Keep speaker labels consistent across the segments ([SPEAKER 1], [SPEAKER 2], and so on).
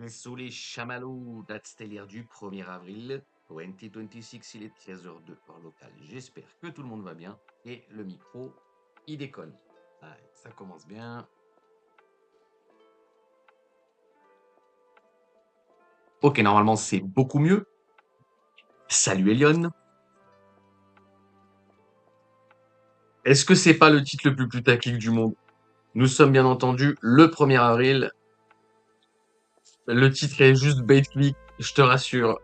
[SPEAKER 1] Sous les chamallows, date stellaire du 1er avril 2026, il est 13h02 heure locale. J'espère que tout le monde va bien et le micro, il déconne. Allez, ça commence bien. Ok, normalement c'est beaucoup mieux. Salut Elion. Est-ce que c'est pas le titre le plus putaclic du monde? Nous sommes bien entendu le 1er avril. Le titre est juste bait click, je te rassure.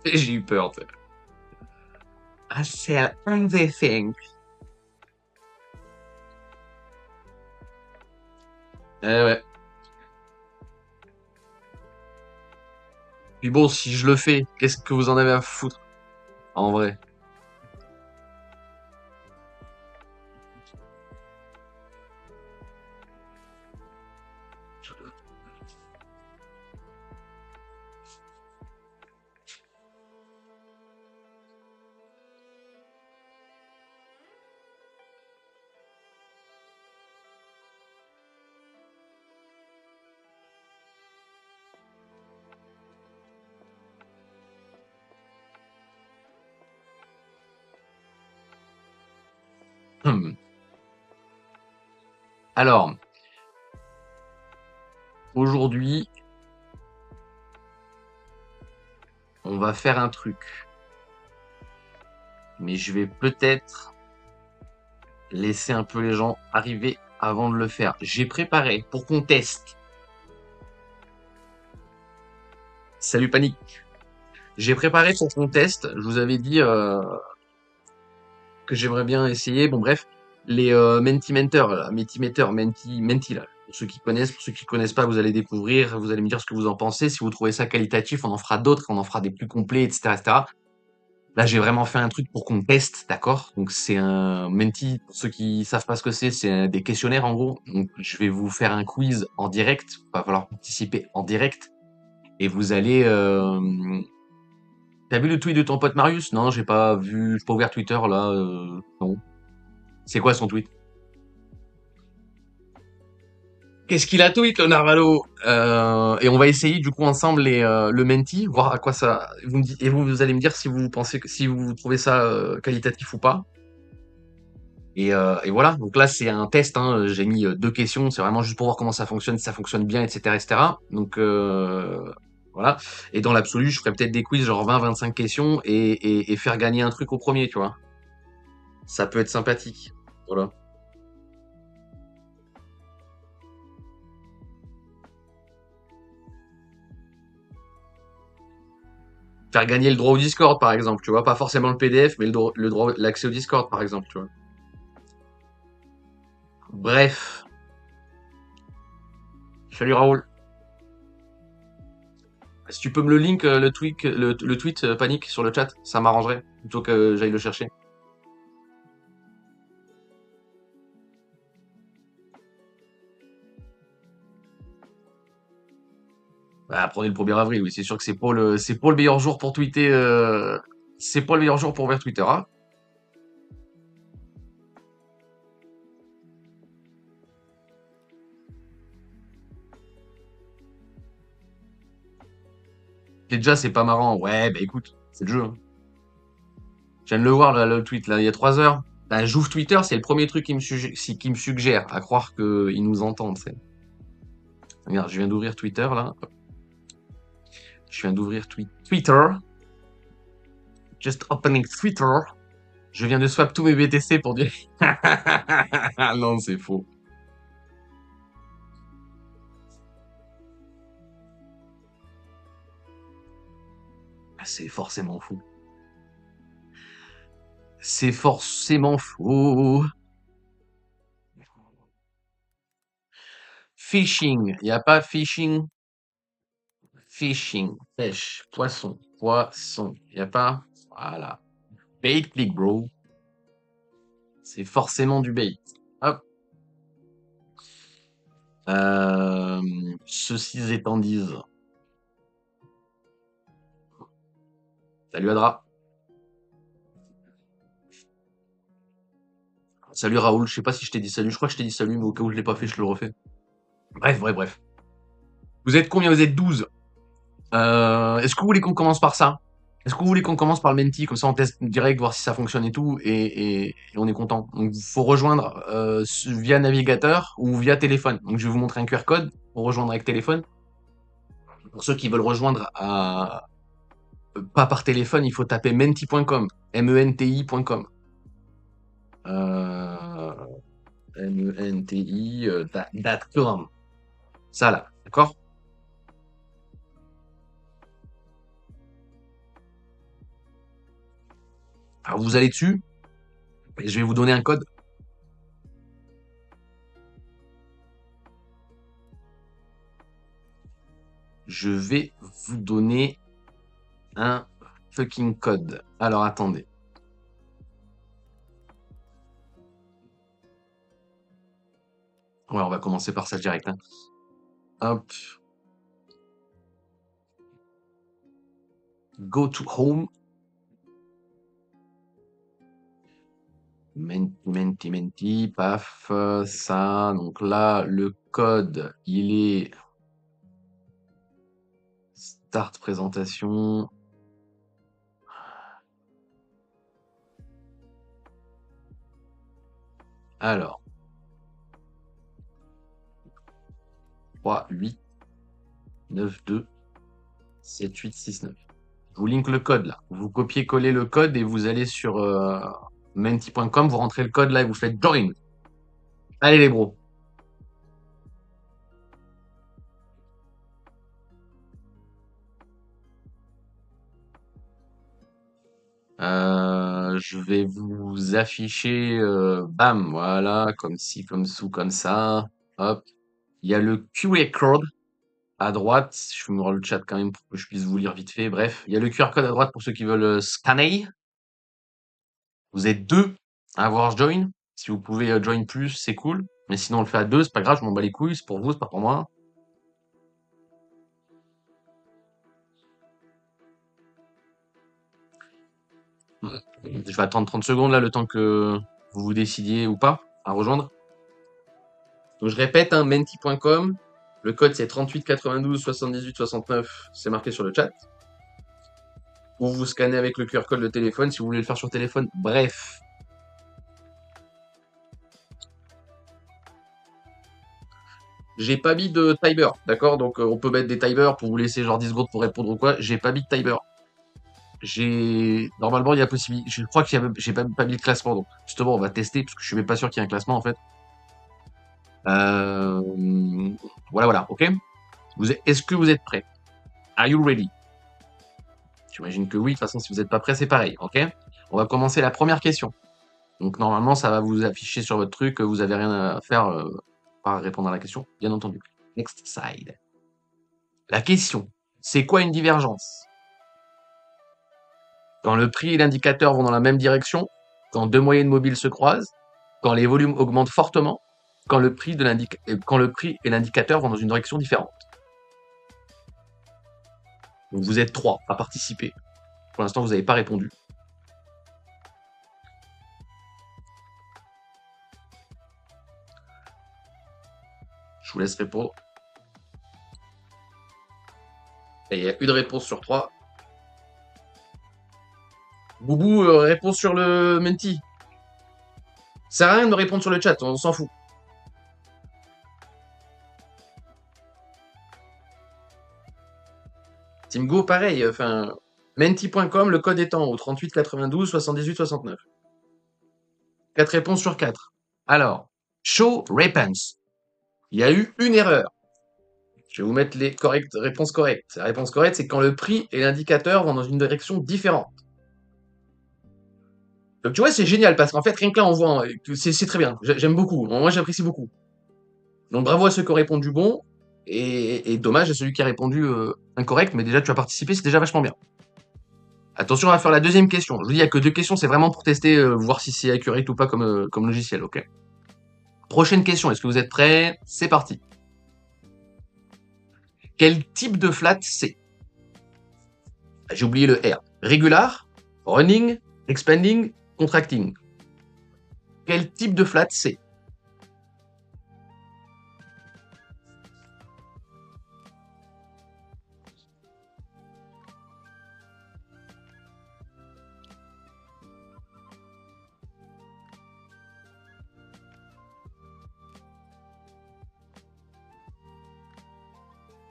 [SPEAKER 1] J'ai eu peur. T'sais. I sell everything. Eh ouais. Puis bon, si je le fais, qu'est-ce que vous en avez à foutre? En vrai. Hmm. Alors, aujourd'hui, on va faire un truc. Mais je vais peut-être laisser un peu les gens arriver avant de le faire. J'ai préparé pour qu'on teste. Salut Panique. J'ai préparé pour qu'on teste. Je vous avais dit que j'aimerais bien essayer. Bon bref, les Mentimeter, là, Mentimeter, Menti là. Pour ceux qui connaissent pas, vous allez découvrir, vous allez me dire ce que vous en pensez. Si vous trouvez ça qualitatif, on en fera d'autres, on en fera des plus complets, etc., etc. Là, j'ai vraiment fait un truc pour qu'on teste, d'accord? Donc c'est un Menti, pour ceux qui savent pas ce que c'est des questionnaires en gros. Donc je vais vous faire un quiz en direct, il va falloir participer en direct et vous allez T'as vu le tweet de ton pote Marius? Non, j'ai pas ouvert Twitter là, non. C'est quoi son tweet? Qu'est-ce qu'il a tweet, le Narvalo? Et on va essayer du coup ensemble le menti, voir à quoi ça. Vous allez me dire si vous pensez que si vous trouvez ça qualitatif ou pas. Et voilà. Donc là c'est un test. Hein. J'ai mis deux questions. C'est vraiment juste pour voir comment ça fonctionne, si ça fonctionne bien, etc., etc. Donc voilà. Et dans l'absolu, je ferais peut-être des quiz genre 20-25 questions et faire gagner un truc au premier, tu vois. Ça peut être sympathique. Voilà. Faire gagner le droit au Discord, par exemple, tu vois. Pas forcément le PDF, mais le droit, l'accès au Discord, par exemple, tu vois. Bref. Salut Raoul. Si tu peux me le link, le tweet panique sur le chat, ça m'arrangerait, plutôt que j'aille le chercher. Bah, prenez le 1er avril, oui, c'est sûr que c'est pas le meilleur jour pour tweeter, c'est pas le meilleur jour pour ouvrir Twitter, hein. Et déjà, c'est pas marrant. Ouais, bah écoute, c'est le jeu, hein. Je viens de le voir, là, le tweet, là, il y a 3 heures. Bah, j'ouvre Twitter, c'est le premier truc qui me suggère, à croire qu'ils nous entendent, c'est. Regarde, je viens d'ouvrir Twitter, là. Je viens d'ouvrir Twitter. Just opening Twitter. Je viens de swap tous mes BTC pour dire. Non, c'est faux. Ah, c'est forcément faux. C'est forcément faux. Fishing. Il n'y a pas fishing. Fishing. Pêche. Poisson. Poisson. Il n'y a pas. Voilà. Bait click, bro. C'est forcément du bait. Hop. Euh... Ceci étant dit. Salut Adra. Salut Raoul. Je sais pas si je t'ai dit salut. Je crois que je t'ai dit salut, mais au cas où je l'ai pas fait, je te le refais. Bref, bref, bref. Vous êtes combien? Vous êtes 12. Est-ce que vous voulez qu'on commence par ça? Est-ce que vous voulez qu'on commence par le menti? Comme ça, on teste direct, voir si ça fonctionne et tout, et on est content. Donc, il faut rejoindre via navigateur ou via téléphone. Donc, je vais vous montrer un QR code pour rejoindre avec téléphone. Pour ceux qui veulent rejoindre pas par téléphone, il faut taper menti.com. menti.com. Euh, menti.com. Ça là, d'accord? Alors, vous allez dessus, et je vais vous donner un code. Je vais vous donner un fucking code. Alors attendez. Ouais, on va commencer par ça direct, hein. Hop. Go to home. Menti, paf, ça. Donc là, le code, il est start présentation. Alors. 3, 8, 9, 2, 7, 8, 6, 9. Je vous link le code là. Vous copiez-collez le code et vous allez sur menti.com, vous rentrez le code là et vous faites join. Allez les bros. Je vais vous afficher, bam, voilà, comme ci, comme sous, comme ça. Hop. Il y a le QR code à droite. Je vais me le chat quand même pour que je puisse vous lire vite fait. Bref, il y a le QR code à droite pour ceux qui veulent scanner. Vous êtes deux à avoir join. Si vous pouvez join plus, c'est cool. Mais sinon, on le fait à deux, c'est pas grave, je m'en bats les couilles. C'est pour vous, c'est pas pour moi. Je vais attendre 30 secondes là, le temps que vous vous décidiez ou pas à rejoindre. Donc je répète, hein, menti.com. Le code c'est 38 92 78 69. C'est marqué sur le chat. Ou vous scannez avec le QR code de téléphone si vous voulez le faire sur téléphone. Bref. J'ai pas mis de timer, d'accord? Donc on peut mettre des timers pour vous laisser genre 10 secondes pour répondre ou quoi. J'ai pas mis de timer. Normalement il y a possibilité. Je crois que j'ai pas mis de classement. Donc justement on va tester parce que je suis même pas sûr qu'il y ait un classement en fait. Voilà, voilà, ok? Est-ce que vous êtes prêts? Are you ready? J'imagine que oui. De toute façon, si vous n'êtes pas prêts, c'est pareil, ok? On va commencer la première question. Donc normalement, ça va vous afficher sur votre truc. Vous avez rien à faire à répondre à la question, bien entendu. Next slide. La question, c'est quoi une divergence? Quand le prix et l'indicateur vont dans la même direction, quand deux moyennes mobiles se croisent, quand les volumes augmentent fortement, quand le prix et l'indicateur vont dans une direction différente. Donc vous êtes 3 à participer. Pour l'instant, vous n'avez pas répondu. Je vous laisse répondre. Et il y a une réponse sur 3. Boubou, réponse sur le menti. Ça sert à rien de me répondre sur le chat, on s'en fout. Team Go, pareil, enfin, menti.com, le code est en haut, 38 92 78 69. 4 réponses sur 4. Alors, show response. Il y a eu une erreur. Je vais vous mettre les réponses correctes. La réponse correcte, c'est quand le prix et l'indicateur vont dans une direction différente. Donc tu vois, c'est génial parce qu'en fait, rien que là, on voit, c'est très bien. J'aime beaucoup. Moi, j'apprécie beaucoup. Donc bravo à ceux qui ont répondu bon. Et dommage à celui qui a répondu incorrect, mais déjà tu as participé, c'est déjà vachement bien. Attention, on va faire la deuxième question. Je vous dis, il n'y a que 2 questions, c'est vraiment pour tester, voir si c'est accurate ou pas comme logiciel, ok? Prochaine question, est-ce que vous êtes prêts? C'est parti. Quel type de flat c'est? J'ai oublié le R. Regular, running, expanding, contracting. Quel type de flat c'est?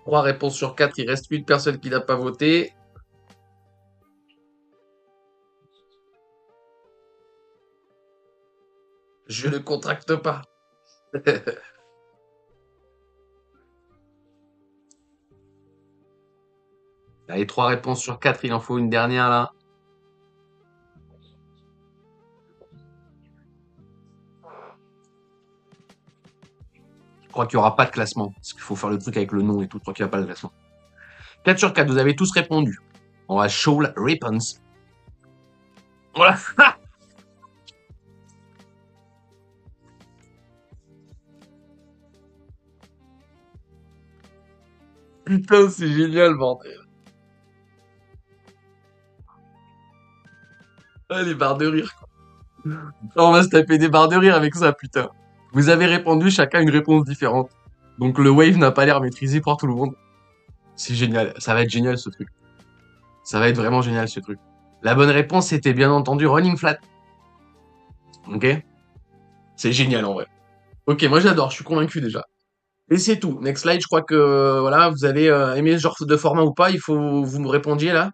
[SPEAKER 1] 3 réponses sur 4, il reste une personne qui n'a pas voté. Je ne contracte pas. Allez, 3 réponses sur 4, il en faut une dernière là. Je crois qu'il n'y aura pas de classement, parce qu'il faut faire le truc avec le nom et tout, je crois qu'il n'y a pas de classement. 4 sur 4, vous avez tous répondu. On va show la réponse. Voilà. Putain, c'est génial, bordel. Ah, les barres de rire, quoi. Ah, on va se taper des barres de rire avec ça, putain. Vous avez répondu chacun une réponse différente. Donc le wave n'a pas l'air maîtrisé par tout le monde. C'est génial. Ça va être génial, ce truc. Ça va être vraiment génial, ce truc. La bonne réponse, c'était bien entendu running flat. Ok? C'est génial, en vrai. Ok, moi j'adore, je suis convaincu déjà. Et c'est tout. Next slide, je crois que voilà, vous avez aimé ce genre de format ou pas, il faut vous me répondiez là.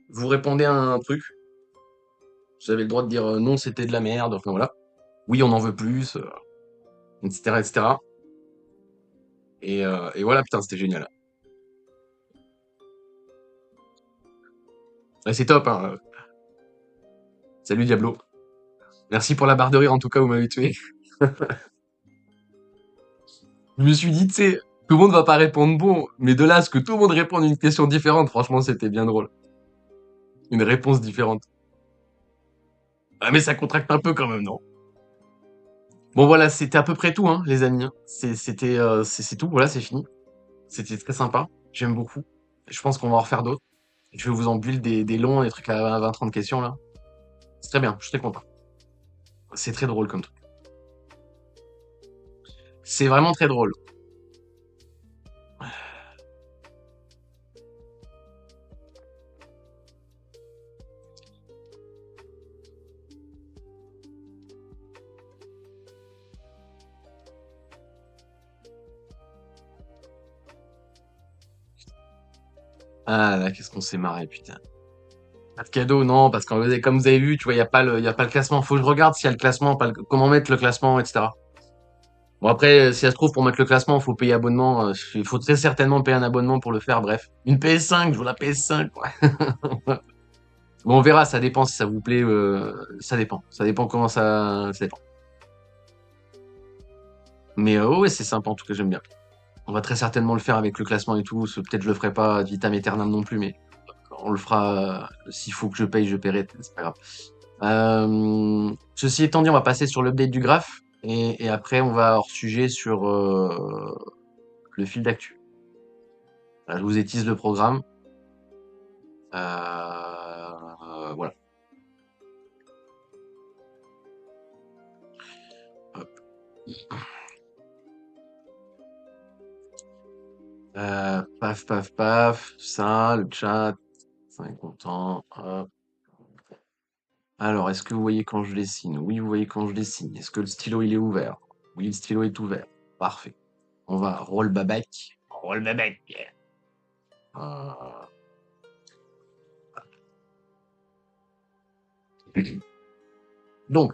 [SPEAKER 1] Vous répondez à un truc. Vous avez le droit de dire non, c'était de la merde, enfin voilà. Oui, on en veut plus, etc., etc. Et voilà, putain, c'était génial. Ouais, c'est top, hein. Salut Diablo. Merci pour la barre de rire, en tout cas, vous m'avez tué. Je me suis dit, tu sais, tout le monde va pas répondre bon, mais de là à ce que tout le monde réponde une question différente, franchement, c'était bien drôle. Une réponse différente. Ah, mais ça contracte un peu quand même, non? Bon, voilà, c'était à peu près tout, hein, les amis, hein. C'est tout, voilà, c'est fini. C'était très sympa. J'aime beaucoup. Je pense qu'on va en refaire d'autres. Je vais vous en build des longs, des trucs à 20-30 questions, là. C'est très bien, je suis très content. C'est très drôle comme truc. C'est vraiment très drôle. Ah là, qu'est-ce qu'on s'est marré, putain. Pas de cadeau, non, parce que comme vous avez vu, tu vois, il y a pas le classement. Faut que je regarde s'il y a le classement, pas comment mettre le classement, etc. Bon, après, si ça se trouve, pour mettre le classement, faut payer abonnement. Il faut très certainement payer un abonnement pour le faire, bref. Une PS5, je veux la PS5, quoi. Bon, on verra, ça dépend si ça vous plaît, ça dépend. Ça dépend comment ça dépend. Mais ouais, c'est sympa, en tout cas, j'aime bien. On va très certainement le faire avec le classement et tout. Peut-être je le ferai pas ad vitam aeternam non plus, mais on le fera. S'il faut que je paye, je paierai. C'est pas grave. Ceci étant dit, on va passer sur l'update du graphe et après on va hors sujet sur le fil d'actu. Voilà, je vous étise le programme. Voilà. Hop. Paf, paf, paf. Ça, le chat. Ça est content. Hop. Alors, est-ce que vous voyez quand je dessine? Oui, vous voyez quand je dessine. Est-ce que le stylo il est ouvert? Oui, le stylo est ouvert. Parfait. On va roll babac. Roll babac. Euh, Donc,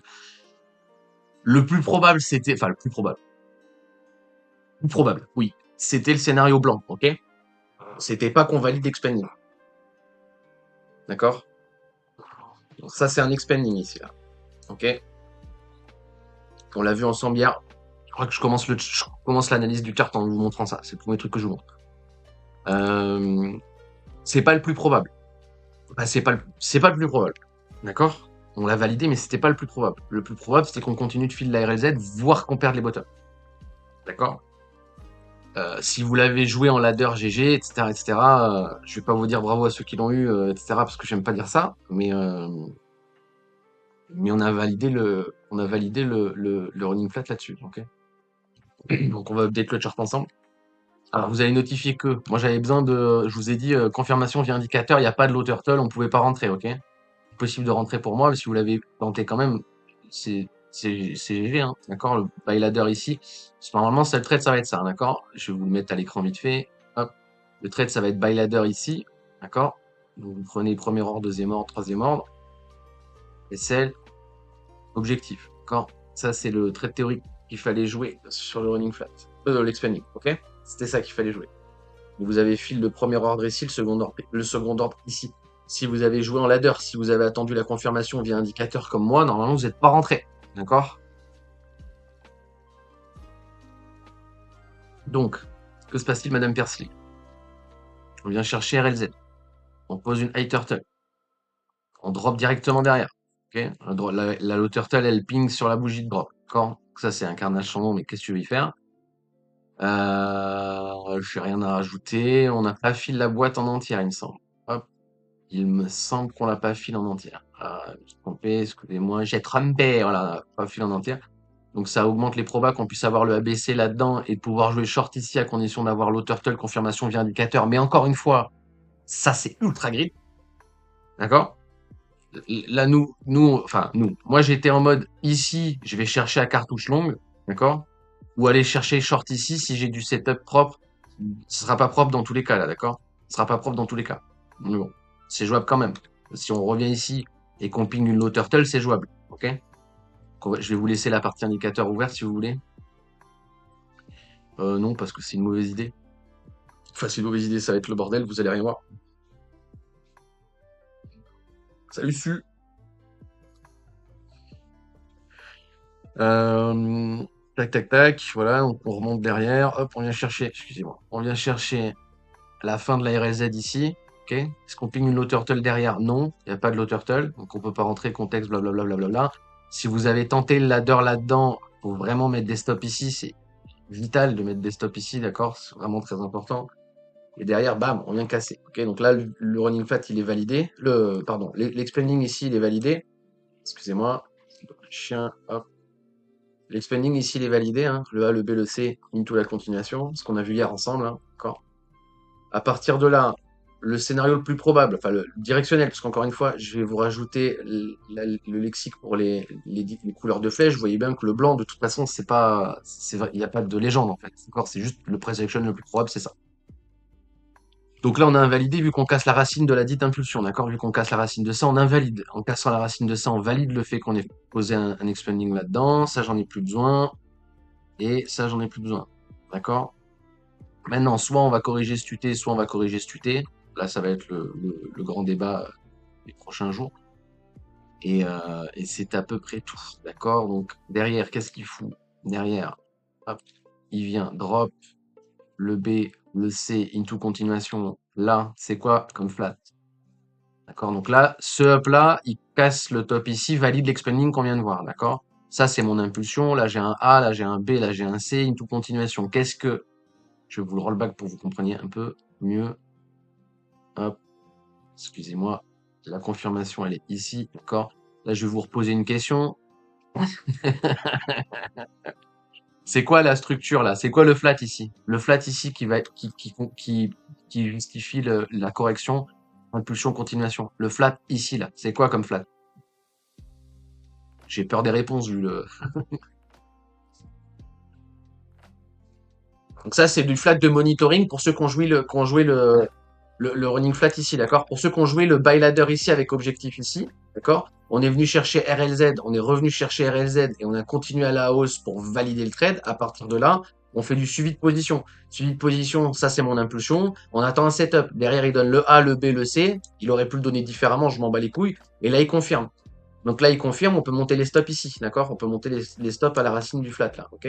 [SPEAKER 1] le plus probable, c'était. Enfin, le plus probable. Plus probable, oui. C'était le scénario blanc, ok? C'était pas qu'on valide expanding. D'accord? Donc ça, c'est un expanding ici, là. Ok? On l'a vu ensemble hier. Je crois que je commence l'analyse du chart en vous montrant ça. C'est le premier truc que je vous montre. C'est pas le plus probable. Bah, c'est pas le plus probable. D'accord? On l'a validé, mais c'était pas le plus probable. Le plus probable, c'était qu'on continue de filer la RLZ, voire qu'on perde les bottoms. D'accord? Si vous l'avez joué en ladder GG, etc., etc., je vais pas vous dire bravo à ceux qui l'ont eu, etc., parce que j'aime pas dire ça, mais on a validé le running flat là-dessus, ok? Donc on va update le chart ensemble. Alors vous allez notifier que, moi j'avais besoin je vous ai dit, confirmation via indicateur, il n'y a pas de low turtle, on pouvait pas rentrer, ok? Possible de rentrer pour moi, mais si vous l'avez tenté quand même, c'est GG, hein, d'accord? Le buy ladder ici, normalement, c'est le trade, ça va être ça, d'accord? Je vais vous le mettre à l'écran vite fait. Hop. Le trade, ça va être buy ladder ici, d'accord? Donc, vous prenez premier ordre, deuxième ordre, troisième ordre, et c'est objectif, d'accord? Ça, c'est le trade théorique qu'il fallait jouer sur le running flat, l'expanding, ok? C'était ça qu'il fallait jouer. Vous avez fil de premier ordre ici, le second ordre ici. Si vous avez joué en ladder, si vous avez attendu la confirmation via indicateur comme moi, normalement vous n'êtes pas rentré. D'accord? Donc, que se passe-t-il, Madame Persley? On vient chercher RLZ. On pose une high turtle. On drop directement derrière. Okay, la low turtle, elle ping sur la bougie de drop. D'accord? Ça, c'est un carnage sans nom, mais qu'est-ce que tu veux y faire? Je n'ai rien à rajouter. On n'a pas fil la boîte en entière, il me semble. Hop. Il me semble qu'on l'a pas filé en entière. Je me suis trompé, excusez-moi. J'ai trompé, voilà, pas filé en entière. Donc ça augmente les probas qu'on puisse avoir le ABC là-dedans et pouvoir jouer short ici à condition d'avoir l'auto turtle confirmation via indicateur. Mais encore une fois, ça c'est ultra grid. D'accord? Là, moi j'étais en mode ici, je vais chercher à cartouche longue. D'accord? Ou aller chercher short ici si j'ai du setup propre. Ce sera pas propre dans tous les cas là, d'accord? Ce sera pas propre dans tous les cas. Mais bon, c'est jouable quand même. Si on revient ici et qu'on ping une low turtle, c'est jouable. Ok? Je vais vous laisser la partie indicateur ouverte si vous voulez. Non, parce que c'est une mauvaise idée. Enfin, c'est une mauvaise idée, ça va être le bordel, vous allez rien voir. Salut, Su. Tac, tac, tac. Voilà, donc on remonte derrière. Hop, on vient chercher, excusez-moi, on vient chercher la fin de la RLZ ici. Ok? Est-ce qu'on ping une low turtle derrière? Non, il n'y a pas de low turtle, donc on peut pas rentrer, contexte, blablabla. Blablabla. Si vous avez tenté le ladder là-dedans, faut vraiment mettre des stops ici, c'est vital de mettre des stops ici, d'accord? C'est vraiment très important. Et derrière, bam, on vient casser. Ok, donc là, le running flat, il est validé. Pardon, l'expanding ici, il est validé. Excusez-moi. Chien, hop. L'expanding ici, il est validé. Hein. Le A, le B, le C, into la continuation. Ce qu'on a vu hier ensemble. Hein. D'accord. À partir de là, le scénario le plus probable, enfin le directionnel, parce qu'encore une fois, je vais vous rajouter le lexique pour les couleurs de flèche. Vous voyez bien que le blanc, de toute façon, c'est pas, il n'y a pas de légende en fait. D'accord, c'est juste le pre-selection le plus probable, c'est ça. Donc là, on a invalidé vu qu'on casse la racine de la dite impulsion, d'accord? Vu qu'on casse la racine de ça, on invalide. En cassant la racine de ça, on valide le fait qu'on ait posé un expanding là-dedans. Ça, j'en ai plus besoin. Et ça, j'en ai plus besoin. D'accord? Maintenant, soit on va corriger ce tuté, soit on va corriger ce tuté. Là, ça va être le grand débat des prochains jours. Et c'est à peu près tout. D'accord? Donc, derrière, qu'est-ce qu'il fout? Derrière, hop, il vient drop le B, le C, into continuation. Là, c'est quoi comme flat? D'accord? Donc là, ce up-là, il casse le top ici, valide l'expanding qu'on vient de voir. D'accord? Ça, c'est mon impulsion. Là, j'ai un A, là, j'ai un B, là, j'ai un C, into continuation. Qu'est-ce que... Je vais vous le rollback pour que vous compreniez un peu mieux. Hop. Excusez-moi. La confirmation, elle est ici. D'accord? Là, je vais vous reposer une question. C'est quoi la structure là? C'est quoi le flat ici? Le flat ici qui justifie la correction, impulsion, continuation. Le flat ici là, c'est quoi comme flat? J'ai peur des réponses vu le. Donc ça c'est du flat de monitoring pour ceux qui ont joué le running flat ici, d'accord? Pour ceux qui ont joué le buy ladder ici avec objectif ici, d'accord? On est venu chercher RLZ, on est revenu chercher RLZ et on a continué à la hausse pour valider le trade. À partir de là, on fait du suivi de position. Suivi de position, ça c'est mon impulsion. On attend un setup. Derrière, il donne le A, le B, le C. Il aurait pu le donner différemment, je m'en bats les couilles. Et là, il confirme. Donc là, il confirme, on peut monter les stops ici, d'accord? On peut monter les stops à la racine du flat là, ok?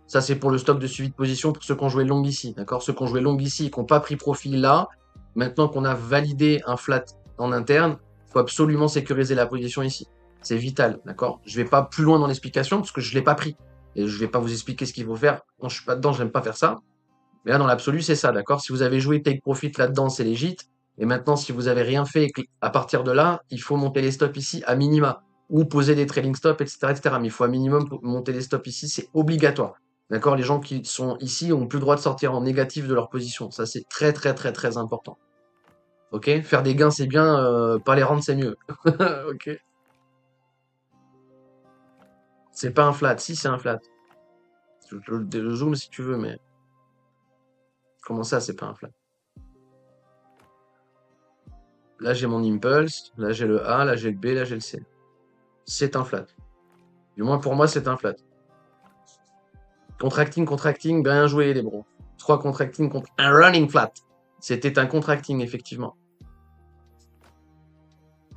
[SPEAKER 1] Ça, c'est pour le stop de suivi de position pour ceux qui ont joué long ici, d'accord? Ceux qui ont joué long ici et qui n'ont pas pris profit là, maintenant qu'on a validé un flat en interne, il faut absolument sécuriser la position ici. C'est vital, d'accord? Je vais pas plus loin dans l'explication parce que je l'ai pas pris. Et je vais pas vous expliquer ce qu'il faut faire. Quand je suis pas dedans, j'aime pas faire ça. Mais là, dans l'absolu, c'est ça, d'accord? Si vous avez joué take profit là-dedans, c'est légit. Et maintenant, si vous avez rien fait, et à partir de là, il faut monter les stops ici à minima. Ou poser des trailing stops, etc., etc. Mais il faut à minimum monter les stops ici, c'est obligatoire. D'accord? Les gens qui sont ici ont plus le droit de sortir en négatif de leur position. Ça, c'est très, très, très, très important. Ok? Faire des gains, c'est bien. Pas les rendre, c'est mieux. Ok? C'est pas un flat. Si, c'est un flat. Je le zoom si tu veux, mais comment ça, c'est pas un flat? Là, j'ai mon impulse. Là, j'ai le A. Là, j'ai le B. Là, j'ai le C. C'est un flat. Du moins, pour moi, c'est un flat. Contracting, contracting. Bien joué, les bros. 3 contracting contre un running flat. C'était un contracting, effectivement.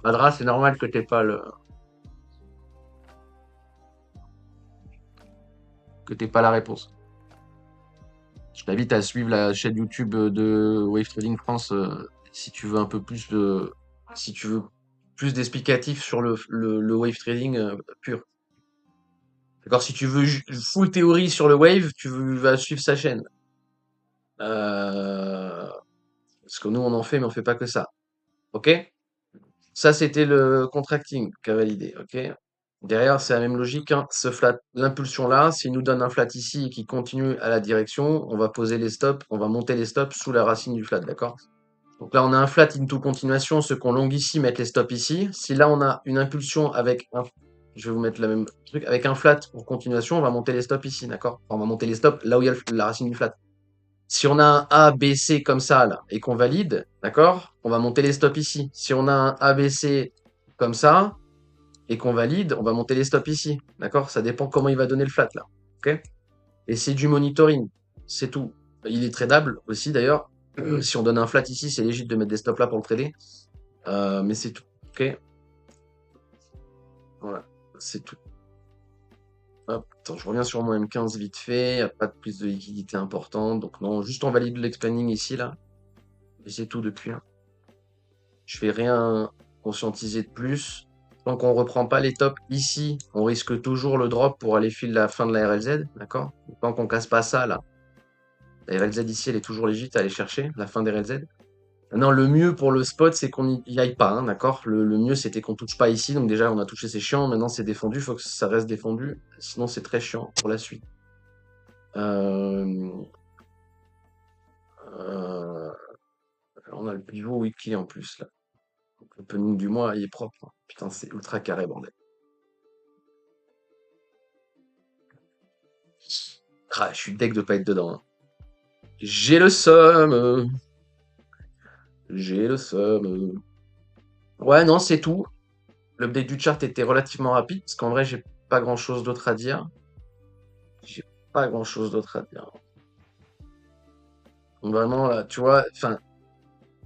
[SPEAKER 1] Adra, c'est normal que t'aies pas la réponse. Je t'invite à suivre la chaîne YouTube de Wave Trading France si tu veux un peu plus si tu veux plus d'explicatifs sur le wave trading pur. D'accord? Si tu veux full théorie sur le wave, vas suivre sa chaîne. Parce que nous on en fait, mais on fait pas que ça. Ok? Ça c'était le contracting qu'a validé. Ok? Derrière, c'est la même logique, hein. Ce flat, l'impulsion là, s'il nous donne un flat ici et qui continue à la direction, on va poser les stops, on va monter les stops sous la racine du flat, d'accord? Donc là, on a un flat into continuation, ceux qu'on long ici mettent les stops ici. Si là, on a une impulsion avec un, je vais vous mettre le même truc, avec un flat pour continuation, on va monter les stops ici, d'accord? Enfin, on va monter les stops là où il y a la racine du flat. Si on a un A, B, C comme ça, là, et qu'on valide, d'accord? On va monter les stops ici. Si on a un A, B, C comme ça, et qu'on valide, on va monter les stops ici. D'accord? Ça dépend comment il va donner le flat là. Ok? Et c'est du monitoring. C'est tout. Il est tradable aussi d'ailleurs. Si on donne un flat ici, c'est légitime de mettre des stops là pour le trader. Mais c'est tout. Ok? Voilà. C'est tout. Hop, attends, je reviens sur mon M15 vite fait. Il n'y a pas de prise de liquidité importante. Donc non, juste on valide l'expanding ici là. Et c'est tout depuis. Hein. Je fais rien conscientiser de plus. Tant qu'on reprend pas les tops ici, on risque toujours le drop pour aller fil la fin de la RLZ, d'accord? Tant qu'on casse pas ça, là, la RLZ ici, elle est toujours légite à aller chercher, la fin des RLZ. Maintenant, le mieux pour le spot, c'est qu'on n'y aille pas, hein, d'accord? Le mieux, c'était qu'on touche pas ici, donc déjà, on a touché, c'est chiant, maintenant, c'est défendu, il faut que ça reste défendu, sinon, c'est très chiant pour la suite. On a le pivot weekly en plus, là. Le opening du mois, il est propre. Hein. Putain, c'est ultra carré, bordel. Ah, je suis deg de pas être dedans. Hein. J'ai le seum. J'ai le seum. Ouais, non, c'est tout. L'update du chart était relativement rapide, parce qu'en vrai, j'ai pas grand chose d'autre à dire. J'ai pas grand chose d'autre à dire. Donc vraiment, là, tu vois, enfin,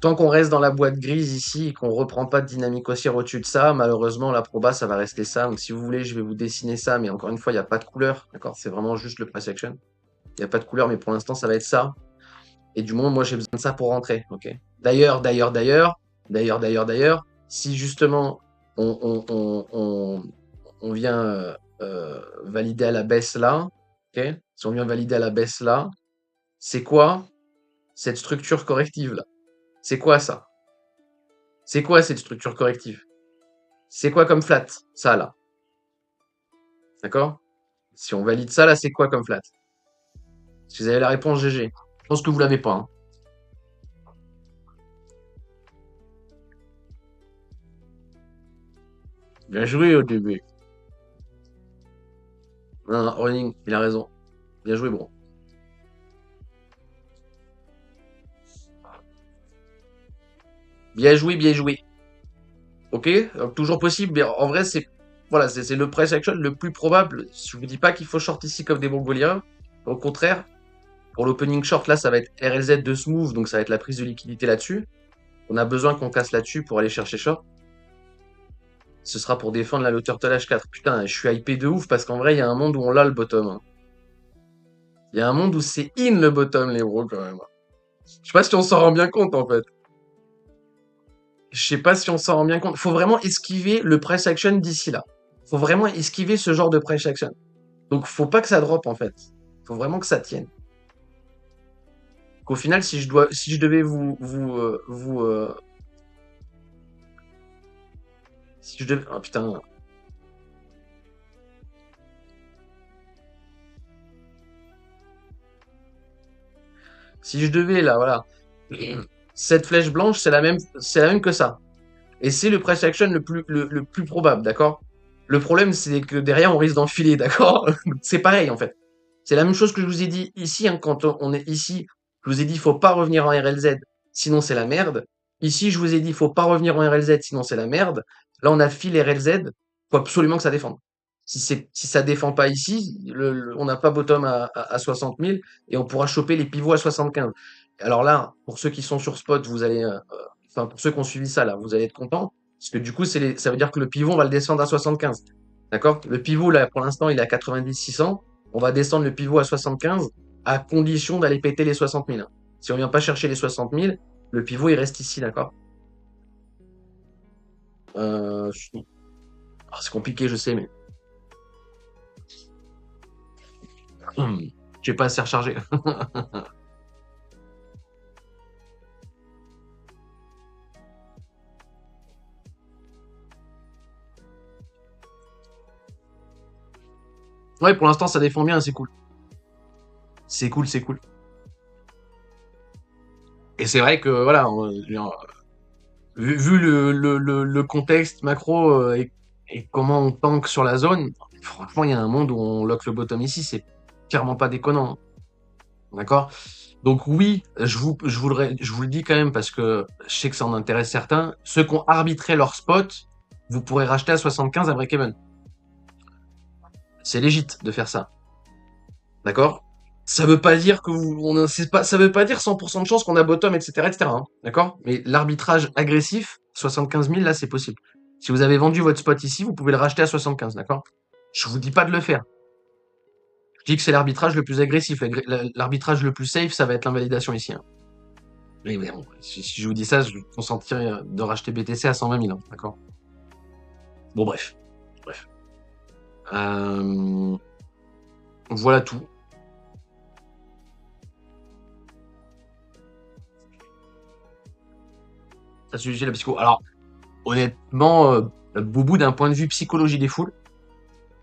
[SPEAKER 1] tant qu'on reste dans la boîte grise ici et qu'on reprend pas de dynamique haussière au-dessus de ça, malheureusement, la proba, ça va rester ça. Donc si vous voulez, je vais vous dessiner ça, mais encore une fois, il n'y a pas de couleur, d'accord? C'est vraiment juste le price action. Il n'y a pas de couleur, mais pour l'instant, ça va être ça. Et du moment, moi, j'ai besoin de ça pour rentrer, ok? D'ailleurs, si justement on vient valider à la baisse là, ok? Si on vient valider à la baisse là, c'est quoi cette structure corrective là? C'est quoi ça? C'est quoi cette structure corrective? C'est quoi comme flat? Ça là, d'accord? Si on valide ça là, c'est quoi comme flat? Si vous avez la réponse, GG. Je pense que vous l'avez pas. Hein. Bien joué au début. Non, non, Running, il a raison. Bien joué, bon. Bien joué, bien joué. Ok? Donc, toujours possible, mais en vrai, c'est voilà, c'est le price action le plus probable. Je vous dis pas qu'il faut short ici comme des Mongoliens. Au contraire, pour l'opening short, là, ça va être RLZ de smooth, donc ça va être la prise de liquidité là-dessus. On a besoin qu'on casse là-dessus pour aller chercher short. Ce sera pour défendre la low-turtle H4. Putain, je suis hypé de ouf parce qu'en vrai, il y a un monde où on l'a le bottom. Hein. Il y a un monde où c'est in le bottom, les bros, quand même. Je sais pas si on s'en rend bien compte, en fait. Je sais pas si on s'en rend bien compte. Faut vraiment esquiver le price action d'ici là. Faut vraiment esquiver ce genre de price action. Donc faut pas que ça drop en fait. Faut vraiment que ça tienne. Qu'au final, si je devais si je devais, ah putain, si je devais là, voilà, cette flèche blanche, c'est la même que ça. Et c'est le price action le plus probable, d'accord? Le problème, c'est que derrière, on risque d'enfiler, d'accord? C'est pareil, en fait. C'est la même chose que je vous ai dit ici, hein, quand on est ici. Je vous ai dit, faut pas revenir en RLZ, sinon c'est la merde. Ici, je vous ai dit, faut pas revenir en RLZ, sinon c'est la merde. Là, on a fil RLZ, faut absolument que ça défende. Si ça défend pas ici, on n'a pas bottom à 60 000 et on pourra choper les pivots à 75. Alors là, pour ceux qui sont sur spot, vous allez, enfin, pour ceux qui ont suivi ça, là, vous allez être contents. Parce que du coup, ça veut dire que le pivot, on va le descendre à 75. D'accord? Le pivot, là, pour l'instant, il est à 90-600. On va descendre le pivot à 75 à condition d'aller péter les 60 000. Si on vient pas chercher les 60 000, le pivot, il reste ici, d'accord? Euh, c'est compliqué, je sais, mais j'ai pas assez rechargé. Ouais, pour l'instant, ça défend bien, c'est cool. C'est cool, c'est cool. Et c'est vrai que, voilà, vu le contexte macro et comment on tank sur la zone, franchement, il y a un monde où on lock le bottom ici, c'est clairement pas déconnant, hein. D'accord? Donc oui, je vous le dis quand même parce que je sais que ça en intéresse certains. Ceux qui ont arbitré leur spot, vous pourrez racheter à 75 à break-even. C'est légit de faire ça. D'accord? Ça veut pas dire que ça veut pas dire 100% de chance qu'on a bottom, etc., etc., hein. D'accord? Mais l'arbitrage agressif, 75 000, là, c'est possible. Si vous avez vendu votre spot ici, vous pouvez le racheter à 75, d'accord? Je vous dis pas de le faire. Je dis que c'est l'arbitrage le plus agressif. L'arbitrage le plus safe, ça va être l'invalidation ici, hein. Mais bon, si je vous dis ça, je consentirais de racheter BTC à 120 000, hein, d'accord? Bon, bref. Bref. Euh, voilà tout. Ça sujet la psycho. Alors, honnêtement, Boubou, d'un point de vue psychologie des foules,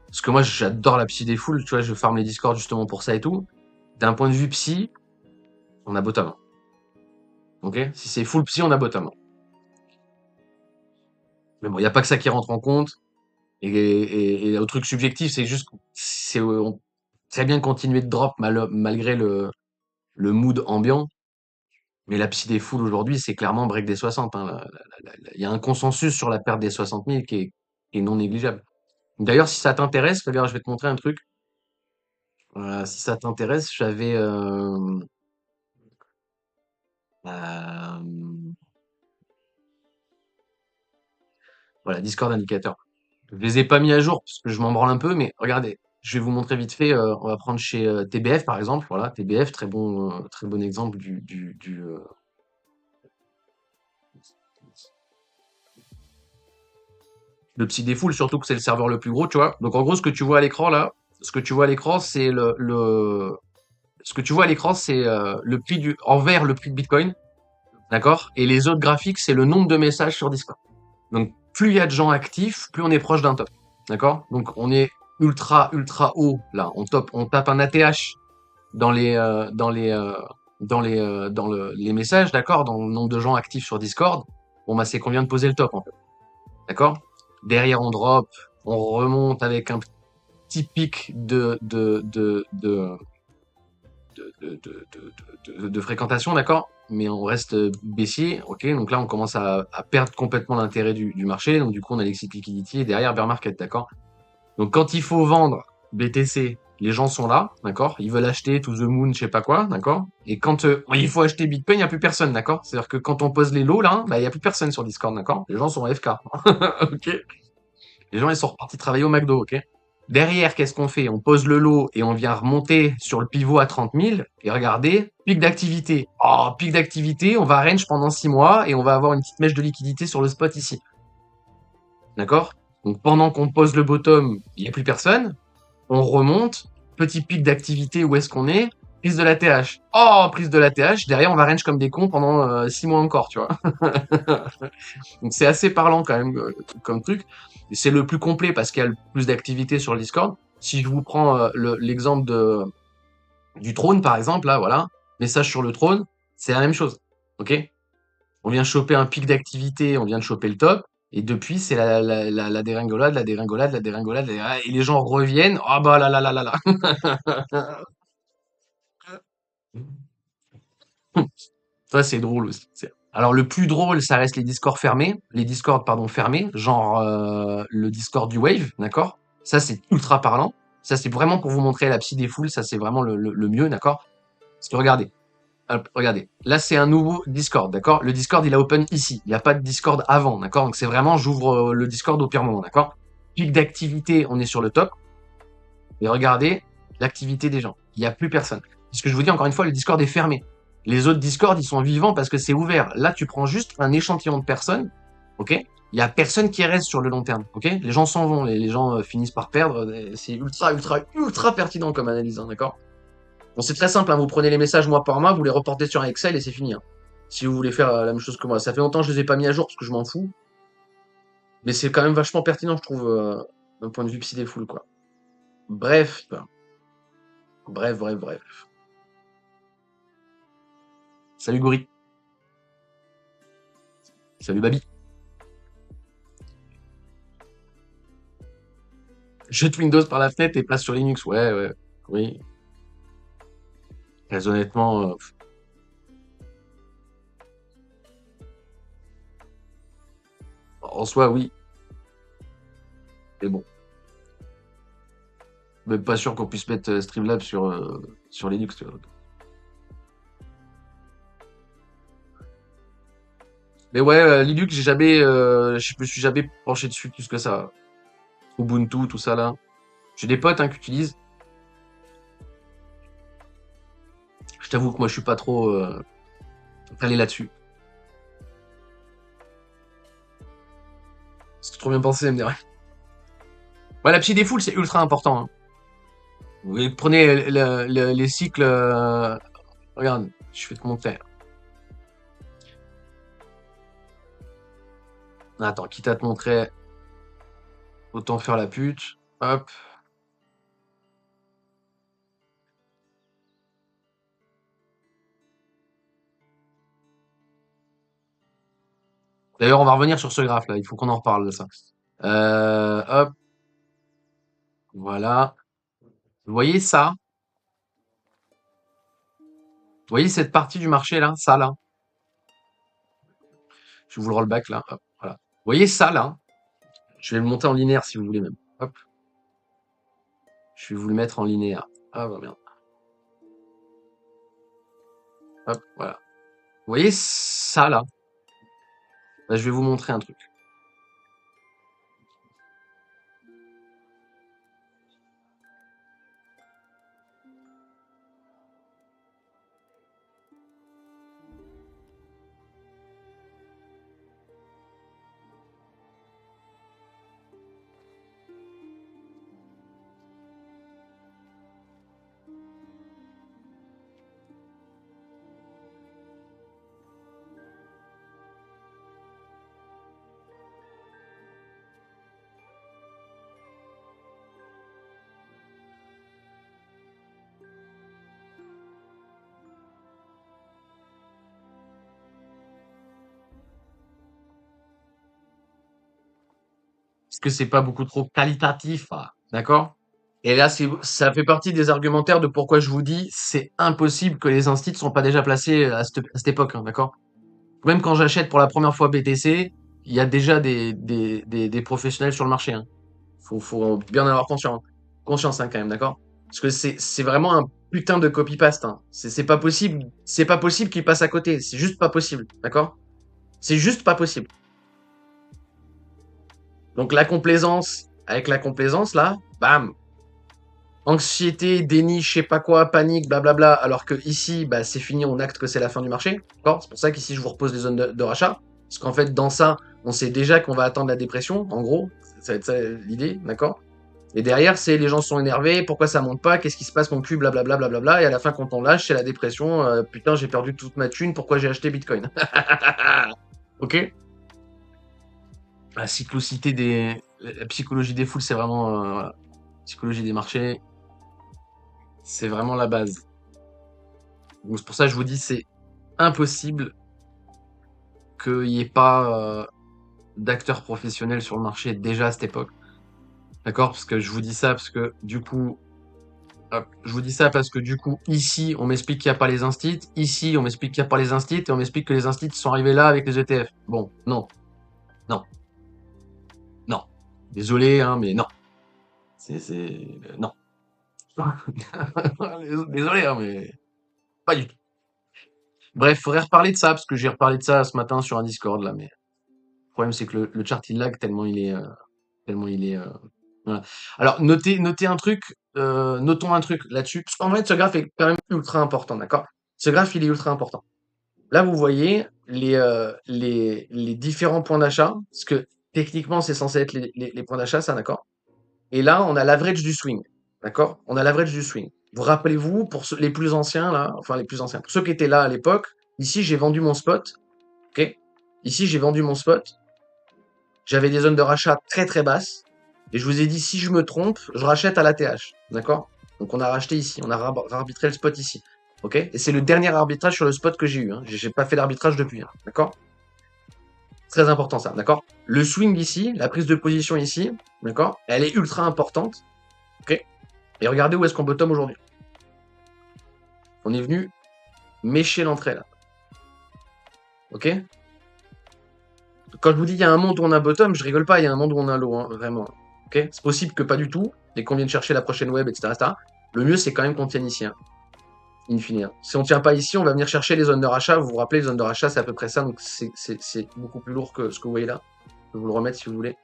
[SPEAKER 1] parce que moi j'adore la psy des foules, tu vois, je farm les Discord justement pour ça et tout. D'un point de vue psy, on a bottom. Ok? Si c'est full psy, on a bottom. Mais bon, il n'y a pas que ça qui rentre en compte. Et au truc subjectif, c'est juste, on très bien continuer de drop malgré le mood ambiant. Mais la psy des foules aujourd'hui, c'est clairement break des 60, hein. Il y a un consensus sur la perte des 60 000 qui est non négligeable. D'ailleurs, si ça t'intéresse, regarde, je vais te montrer un truc. Si ça t'intéresse, j'avais euh, voilà, Discord indicateur. Je les ai pas mis à jour parce que je m'en branle un peu, mais regardez, je vais vous montrer vite fait. On va prendre chez TBF par exemple. Voilà, TBF, très bon exemple de psy des foules, surtout que c'est le serveur le plus gros, tu vois. Donc en gros, ce que tu vois à l'écran là, ce que tu vois à l'écran, c'est ce que tu vois à l'écran, c'est le prix en vert, le prix de Bitcoin, d'accord. Et les autres graphiques, c'est le nombre de messages sur Discord. Donc, plus il y a de gens actifs, plus on est proche d'un top. D'accord? Donc, on est ultra haut, là. On tape un ATH dans les messages, d'accord? Dans le nombre de gens actifs sur Discord. Bon, bah, c'est qu'on vient de poser le top, en fait. D'accord? Derrière, on drop, on remonte avec un petit pic de fréquentation, d'accord? Mais on reste baissier, ok? Donc là, on commence à perdre complètement l'intérêt du marché. Donc du coup, on a l'exit liquidity et derrière bear market, d'accord? Donc quand il faut vendre BTC, les gens sont là, d'accord? Ils veulent acheter to the moon, je sais pas quoi, d'accord? Et quand il faut acheter Bitcoin, il n'y a plus personne, d'accord? C'est-à-dire que quand on pose les lots là, bah il y a plus personne sur Discord, d'accord? Les gens sont FK, ok? Les gens ils sont repartis travailler au McDo, ok? Derrière, qu'est-ce qu'on fait? On pose le lot et on vient remonter sur le pivot à 30 000. Et regardez, pic d'activité. Oh, pic d'activité, on va range pendant 6 mois et on va avoir une petite mèche de liquidité sur le spot ici. D'accord? Donc pendant qu'on pose le bottom, il n'y a plus personne. On remonte, petit pic d'activité, où est-ce qu'on est? Prise de la TH. Oh, prise de la TH. Derrière, on va range comme des cons pendant 6 mois encore, tu vois. Donc c'est assez parlant quand même comme truc. Et c'est le plus complet parce qu'il y a le plus d'activité sur le Discord. Si je vous prends l'exemple du trône, par exemple, là, voilà, message sur le trône, c'est la même chose. Ok? On vient choper un pic d'activité, on vient de choper le top, et depuis, c'est la dégringolade, la dégringolade, la dégringolade, et les gens reviennent. Ah bah là là là là là. Ça, c'est drôle aussi. Alors, le plus drôle, ça reste les Discords, pardon, fermés, genre le Discord du Wave, d'accord? Ça, c'est ultra parlant. Ça, c'est vraiment pour vous montrer la psy des foules, ça, c'est vraiment le mieux, d'accord? Parce que regardez, hop, regardez. Là, c'est un nouveau Discord, d'accord? Le Discord, il a open ici. Il n'y a pas de Discord avant, d'accord? Donc, c'est vraiment, j'ouvre le Discord au pire moment, d'accord? Pic d'activité, on est sur le top. Et regardez l'activité des gens. Il n'y a plus personne. Ce que je vous dis encore une fois, le Discord est fermé. Les autres Discord, ils sont vivants parce que c'est ouvert. Là, tu prends juste un échantillon de personnes, ok? Il n'y a personne qui reste sur le long terme, ok? Les gens s'en vont, les gens finissent par perdre. C'est ultra, ultra, ultra pertinent comme analyse, hein, d'accord? Bon, c'est très simple, hein, vous prenez les messages mois par mois, vous les reportez sur un Excel et c'est fini, hein. Si vous voulez faire la même chose que moi. Ça fait longtemps que je les ai pas mis à jour parce que je m'en fous. Mais c'est quand même vachement pertinent, je trouve, d'un point de vue psy des foules, quoi. Bref, bref, bref, bref. Salut Gori. Salut Babi. Jette Windows par la fenêtre et passe sur Linux. Ouais, ouais. Oui. Très honnêtement, en soi, oui. Mais bon. Même pas sûr qu'on puisse mettre Streamlabs sur Linux, tu vois. Mais ouais, Linux, je me suis jamais penché dessus plus que ça. Ubuntu, tout ça là. J'ai des potes hein, qui utilisent. Je t'avoue que moi, je suis pas trop allé là-dessus. C'est trop bien pensé, MDR. Ouais, la psy des foules, c'est ultra important, hein. Vous prenez les cycles. Regarde, je vais te montrer. Attends, quitte à te montrer, autant faire la pute. Hop. D'ailleurs, on va revenir sur ce graphe là. Il faut qu'on en reparle de ça. Hop. Voilà. Vous voyez ça? Vous voyez cette partie du marché là? Ça là? Je vous le rollback là. Hop. Voilà. Vous voyez ça là? Je vais le monter en linéaire si vous voulez même. Hop. Je vais vous le mettre en linéaire. Ah bah merde. Hop. Voilà. Vous voyez ça là? Bah, je vais vous montrer un truc. Est-ce que c'est pas beaucoup trop qualitatif, ah, d'accord? Et là, ça fait partie des argumentaires de pourquoi je vous dis c'est impossible que les instituts ne sont pas déjà placés à cette époque, hein, d'accord? Même quand j'achète pour la première fois BTC, il y a déjà des professionnels sur le marché, hein. Faut bien en avoir conscience hein, quand même, d'accord? Parce que c'est vraiment un putain de copy-paste, hein. C'est pas possible qu'ils passent à côté. C'est juste pas possible, d'accord? C'est juste pas possible. Donc la complaisance, avec la complaisance là, bam, anxiété, déni, je sais pas quoi, panique, blablabla, alors que ici, bah, c'est fini, on acte que c'est la fin du marché. D'accord? C'est pour ça qu'ici, je vous repose les zones de rachat. Parce qu'en fait, dans ça, on sait déjà qu'on va attendre la dépression, en gros. Ça va être ça l'idée, d'accord? Et derrière, c'est les gens sont énervés, pourquoi ça monte pas, qu'est-ce qui se passe mon cul, blablabla, blablabla. Et à la fin, quand on lâche, c'est la dépression. Putain, j'ai perdu toute ma thune, pourquoi j'ai acheté Bitcoin? Ok? La cyclocité la psychologie des foules, c'est vraiment, voilà. Psychologie des marchés, c'est vraiment la base. Donc c'est pour ça que je vous dis, c'est impossible qu'il n'y ait pas d'acteurs professionnels sur le marché déjà à cette époque. D'accord? Parce que je vous dis ça parce que du coup, hop, je vous dis ça parce que du coup, ici, on m'explique qu'il n'y a pas les instits. Ici, on m'explique qu'il n'y a pas les instits et on m'explique que les instits sont arrivés là avec les ETF. Bon, non, non, non. Désolé, hein, mais non. Non. Désolé, hein, mais pas du tout. Bref, faudrait reparler de ça parce que j'ai reparlé de ça ce matin sur un Discord là, mais le problème c'est que le chart il lag tellement il est. Voilà. Alors notez un truc, notons un truc là-dessus. Parce qu'en fait, ce graphe est quand même ultra important, d'accord? Ce graphe il est ultra important. Là, vous voyez les différents points d'achat, parce que techniquement c'est censé être les points d'achat, ça, d'accord? Et là, on a l'average du swing, d'accord? On a l'average du swing. Vous rappelez-vous, pour les plus anciens là, enfin les plus anciens, pour ceux qui étaient là à l'époque, ici j'ai vendu mon spot. Ok. Ici, j'ai vendu mon spot. J'avais des zones de rachat très très basses. Et je vous ai dit, si je me trompe, je rachète à l'ATH. D'accord? Donc on a racheté ici. On a arbitré le spot ici. Ok? Et c'est le dernier arbitrage sur le spot que j'ai eu. Hein. J'ai pas fait d'arbitrage depuis. Hein. D'accord? Très important ça. D'accord? Le swing ici, la prise de position ici, d'accord? Elle est ultra importante. Ok? Et regardez où est-ce qu'on bottom aujourd'hui. On est venu mécher l'entrée là. Ok? Quand je vous dis il y a un monde où on a bottom, je rigole pas, il y a un monde où on a low, hein, vraiment. Ok? C'est possible que pas du tout, et qu'on vienne chercher la prochaine web, etc., etc. Le mieux, c'est quand même qu'on tienne ici, hein, in fine. Hein. Si on tient pas ici, on va venir chercher les zones de rachat. Vous vous rappelez, les zones de rachat, c'est à peu près ça, donc c'est beaucoup plus lourd que ce que vous voyez là. Je peux vous le remettre si vous voulez.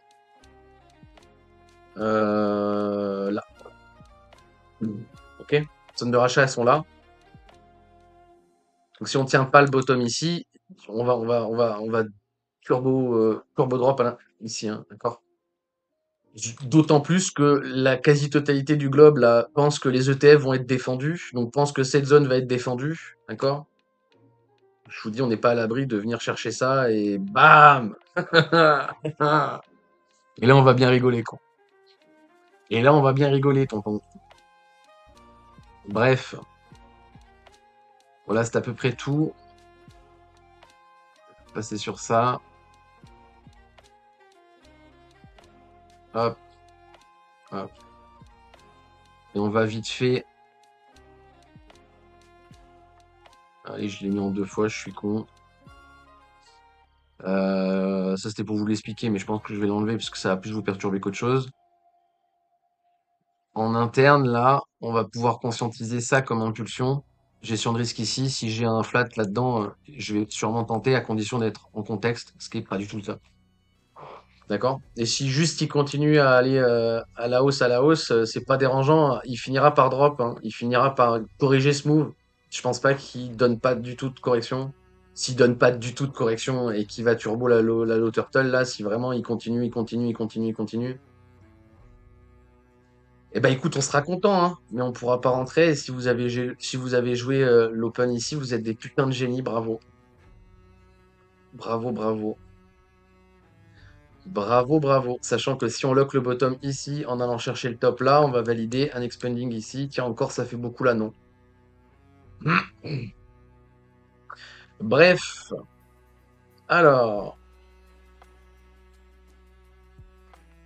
[SPEAKER 1] Là. Ok? Les zones de rachat, elles sont là. Donc si on tient pas le bottom ici, on va turbo drop ici, hein, d'accord? D'autant plus que la quasi-totalité du globe là, pense que les ETF vont être défendus, donc pense que cette zone va être défendue, d'accord? Je vous dis, on n'est pas à l'abri de venir chercher ça et bam! Et là, on va bien rigoler, quoi. Et là, on va bien rigoler, tonton. Bref, voilà, c'est à peu près tout. Passer sur ça. Hop, hop. Et on va vite fait. Allez, je l'ai mis en 2 fois, je suis con. Ça, c'était pour vous l'expliquer, mais je pense que je vais l'enlever parce que ça va plus vous perturber qu'autre chose. En interne, là, on va pouvoir conscientiser ça comme impulsion. Gestion de risque ici, si j'ai un flat là-dedans, je vais sûrement tenter à condition d'être en contexte, ce qui est pas du tout le cas. D'accord? Et si juste il continue à aller à la hausse, c'est pas dérangeant, il finira par drop, hein. Il finira par corriger ce move. Je pense pas qu'il donne pas du tout de correction. S'il donne pas du tout de correction et qu'il va turbo la low turtle, là, si vraiment il continue, il continue, il continue, il continue. Eh ben écoute, on sera content, hein, mais on pourra pas rentrer. Et si vous avez joué l'Open ici, vous êtes des putains de génies, bravo. Bravo, bravo. Bravo, bravo. Sachant que si on lock le bottom ici, en allant chercher le top là, on va valider un expanding ici. Tiens, encore, ça fait beaucoup là, non? Bref, alors,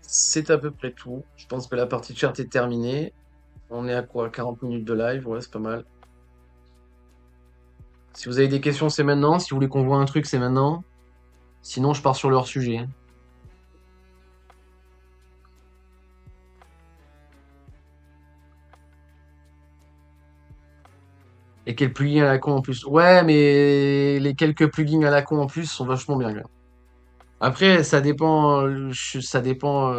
[SPEAKER 1] c'est à peu près tout. Je pense que la partie de chart est terminée. On est à quoi? 40 minutes de live, ouais, c'est pas mal. Si vous avez des questions, c'est maintenant. Si vous voulez qu'on voit un truc, c'est maintenant. Sinon, je pars sur leur sujet. Et quel plugin à la con en plus. Ouais, mais les quelques plugins à la con en plus sont vachement bien, quand même. Après, ça dépend. Ça dépend.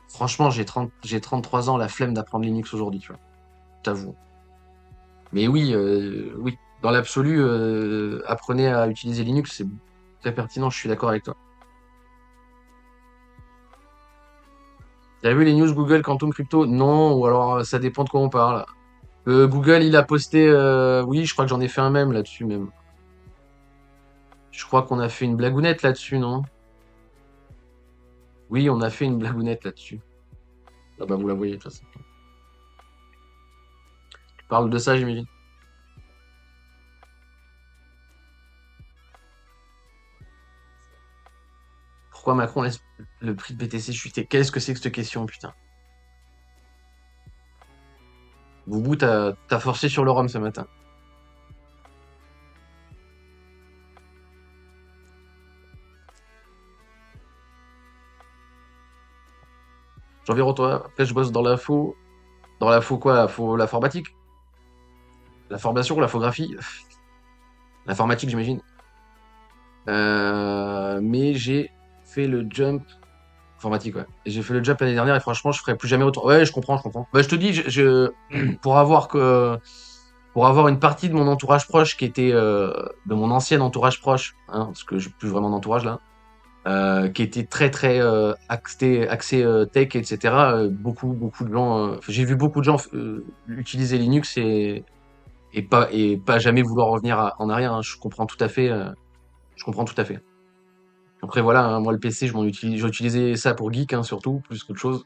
[SPEAKER 1] Franchement, j'ai 33 ans, la flemme d'apprendre Linux aujourd'hui, tu vois. T'avoue. Mais oui, oui. Dans l'absolu, apprenez à utiliser Linux, c'est très pertinent, je suis d'accord avec toi. T'as vu les news Google Quantum Crypto? Non, ou alors ça dépend de quoi on parle. Google, il a posté. Oui, je crois que j'en ai fait un même là-dessus même. Je crois qu'on a fait une blagounette là-dessus, non? Oui, on a fait une blagounette là-dessus. Ah bah vous la voyez de toute façon. Tu parles de ça, j'imagine. Pourquoi Macron laisse le prix de BTC chuter? Qu'est-ce que c'est que cette question, putain? Boubou, t'as forcé sur le rhum ce matin. J'environ toi. Après, je bosse dans l'info. Dans l'info quoi? L'informatique? La formation, l'infographie? L'informatique, j'imagine. Mais j'ai fait le jump. Informatique, ouais. Et j'ai fait le jump l'année dernière et franchement, je ferai plus jamais autant. Ouais, je comprends, je comprends. Bah, je te dis, pour avoir pour avoir une partie de mon entourage proche qui était de mon ancien entourage proche, hein, parce que j'ai plus vraiment d'entourage là, qui était très très axé tech, etc. Beaucoup de gens, j'ai vu beaucoup de gens utiliser Linux et pas jamais vouloir revenir en arrière, hein. Je comprends tout à fait. Je comprends tout à fait. Après voilà, hein, moi le PC, j'ai utilisé ça pour geek, hein, surtout, plus qu'autre chose.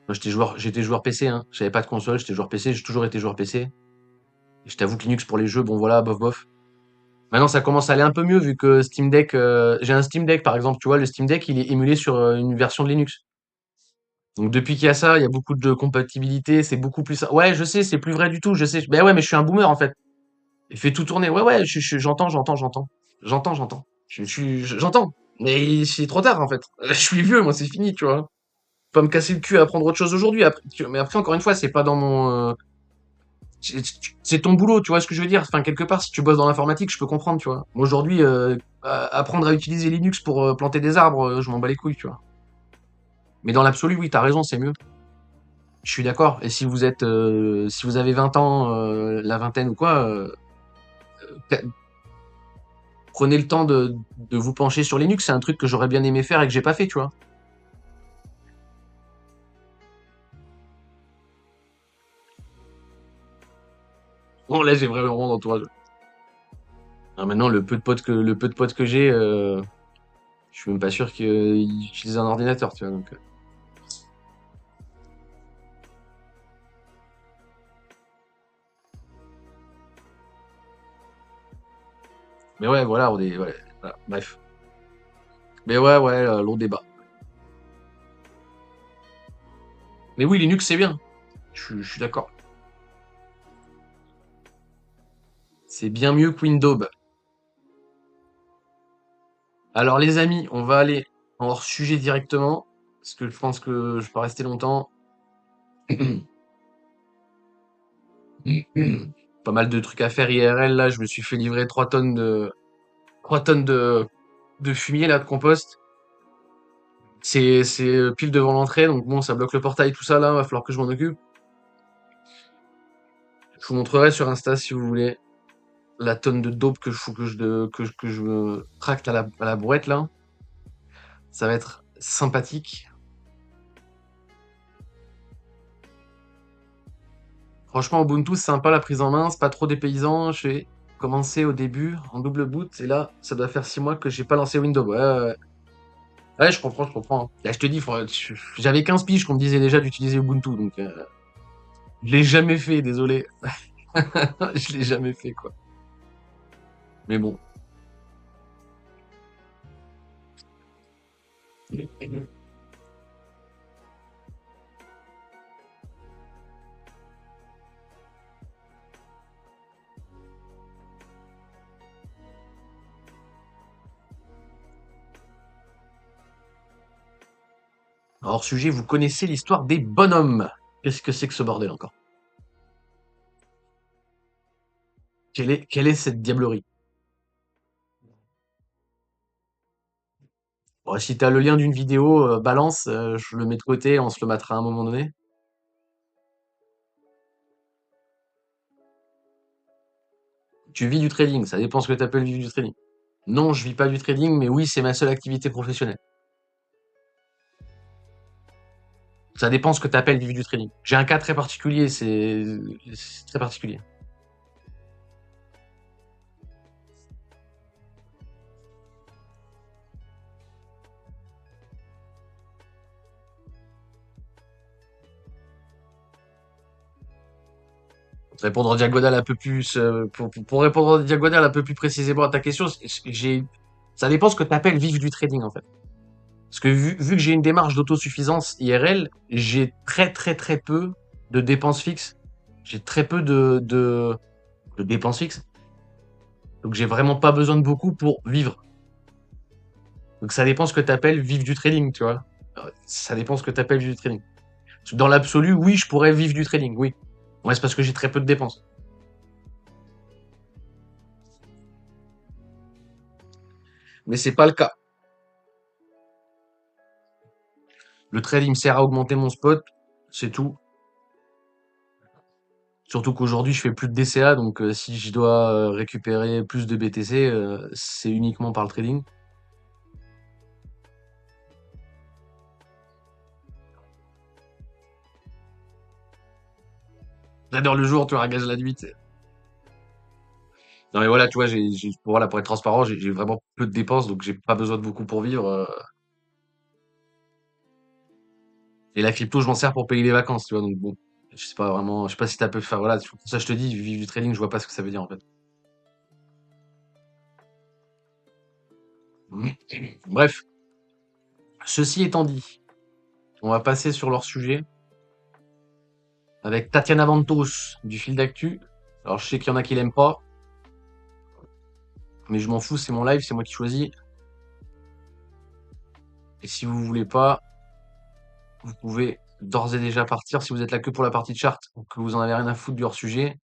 [SPEAKER 1] Moi j'étais joueur PC, hein. J'avais pas de console, j'étais joueur PC, j'ai toujours été joueur PC. Et je t'avoue que Linux pour les jeux, bon voilà, bof bof. Maintenant ça commence à aller un peu mieux vu que Steam Deck, j'ai un Steam Deck par exemple, tu vois, le Steam Deck il est émulé sur une version de Linux. Donc depuis qu'il y a ça, il y a beaucoup de compatibilité, c'est beaucoup plus. Ouais, je sais, c'est plus vrai du tout, je sais. Ben ouais, mais je suis un boomer en fait. Il fait tout tourner. Ouais, ouais, j'entends. J'entends. Mais c'est trop tard en fait. Je suis vieux, moi, c'est fini, tu vois. Pas me casser le cul à apprendre autre chose aujourd'hui. Mais après, encore une fois, c'est pas dans mon. C'est ton boulot, tu vois ce que je veux dire. Enfin, quelque part, si tu bosses dans l'informatique, je peux comprendre, tu vois. Moi, aujourd'hui, apprendre à utiliser Linux pour planter des arbres, je m'en bats les couilles, tu vois. Mais dans l'absolu, oui, t'as raison, c'est mieux. Je suis d'accord. Et si vous avez 20 ans, la vingtaine ou quoi, prenez le temps de vous pencher sur Linux. C'est un truc que j'aurais bien aimé faire et que j'ai pas fait, tu vois. Bon, là, j'ai vraiment mon entourage. Alors maintenant, le peu de potes que j'ai, je suis même pas sûr qu'ils utilisent un ordinateur, tu vois. Donc, mais ouais, voilà, voilà, bref. Mais ouais, ouais, long débat. Mais oui, Linux, c'est bien. Je suis d'accord. C'est bien mieux que Windows. Alors, les amis, on va aller en hors sujet directement, parce que je pense que je vais pas rester longtemps. Pas mal de trucs à faire IRL, là. Je me suis fait livrer 3 tonnes de fumier, là, de compost. C'est pile devant l'entrée, donc bon, ça bloque le portail, tout ça, là. Va falloir que je m'en occupe. Je vous montrerai sur Insta si vous voulez la tonne de dope que je faut que je me tracte à la brouette, là. Ça va être sympathique. Franchement, Ubuntu, c'est sympa la prise en main, c'est pas trop dépaysant. J'ai commencé au début en double boot, et là, ça doit faire 6 mois que j'ai pas lancé Windows. Ouais, ouais, ouais. Ouais, je comprends, je comprends, hein. Là, je te dis, j'avais 15 piges qu'on me disait déjà d'utiliser Ubuntu, donc je l'ai jamais fait, désolé. Je l'ai jamais fait, quoi. Mais bon. Hors sujet, vous connaissez l'histoire des bonhommes. Qu'est-ce que c'est que ce bordel encore? Quelle est cette diablerie? Bon, si t'as le lien d'une vidéo, balance, je le mets de côté, on se le mettra à un moment donné. Tu vis du trading, ça dépend ce que t'appelles vivre du trading. Non, je vis pas du trading, mais oui, c'est ma seule activité professionnelle. Ça dépend ce que tu appelles vivre du trading. J'ai un cas très particulier, c'est très particulier. Pour répondre en diagonale un peu plus, pour répondre en diagonale un peu plus précisément à ta question, ça dépend ce que tu appelles vivre du trading en fait. Parce que vu que j'ai une démarche d'autosuffisance IRL, j'ai très très très peu de dépenses fixes. J'ai très peu de dépenses fixes. Donc j'ai vraiment pas besoin de beaucoup pour vivre. Donc ça dépend ce que tu appelles vivre du trading, tu vois. Ça dépend ce que tu appelles vivre du trading. Dans l'absolu, oui, je pourrais vivre du trading, oui. Ouais, c'est parce que j'ai très peu de dépenses. Mais c'est pas le cas. Le trading me sert à augmenter mon spot, c'est tout. Surtout qu'aujourd'hui, je fais plus de DCA, donc si je dois récupérer plus de BTC, c'est uniquement par le trading. J'adore le jour, tu vois, gage la nuit. Non mais voilà, tu vois, voilà, pour être transparent, j'ai vraiment peu de dépenses, donc j'ai pas besoin de beaucoup pour vivre. Et la crypto, je m'en sers pour payer les vacances, tu vois, donc bon, je sais pas vraiment, je sais pas si t'as pu faire, voilà, c'est pour ça je te dis, vivre du trading, je vois pas ce que ça veut dire en fait. Bref, ceci étant dit, on va passer sur leur sujet avec Tatiana Ventos du fil d'actu. Alors je sais qu'il y en a qui l'aiment pas, mais je m'en fous, c'est mon live, c'est moi qui choisis. Et si vous voulez pas, vous pouvez d'ores et déjà partir. Si vous êtes là que pour la partie de chart ou que vous en avez rien à foutre du hors-sujet,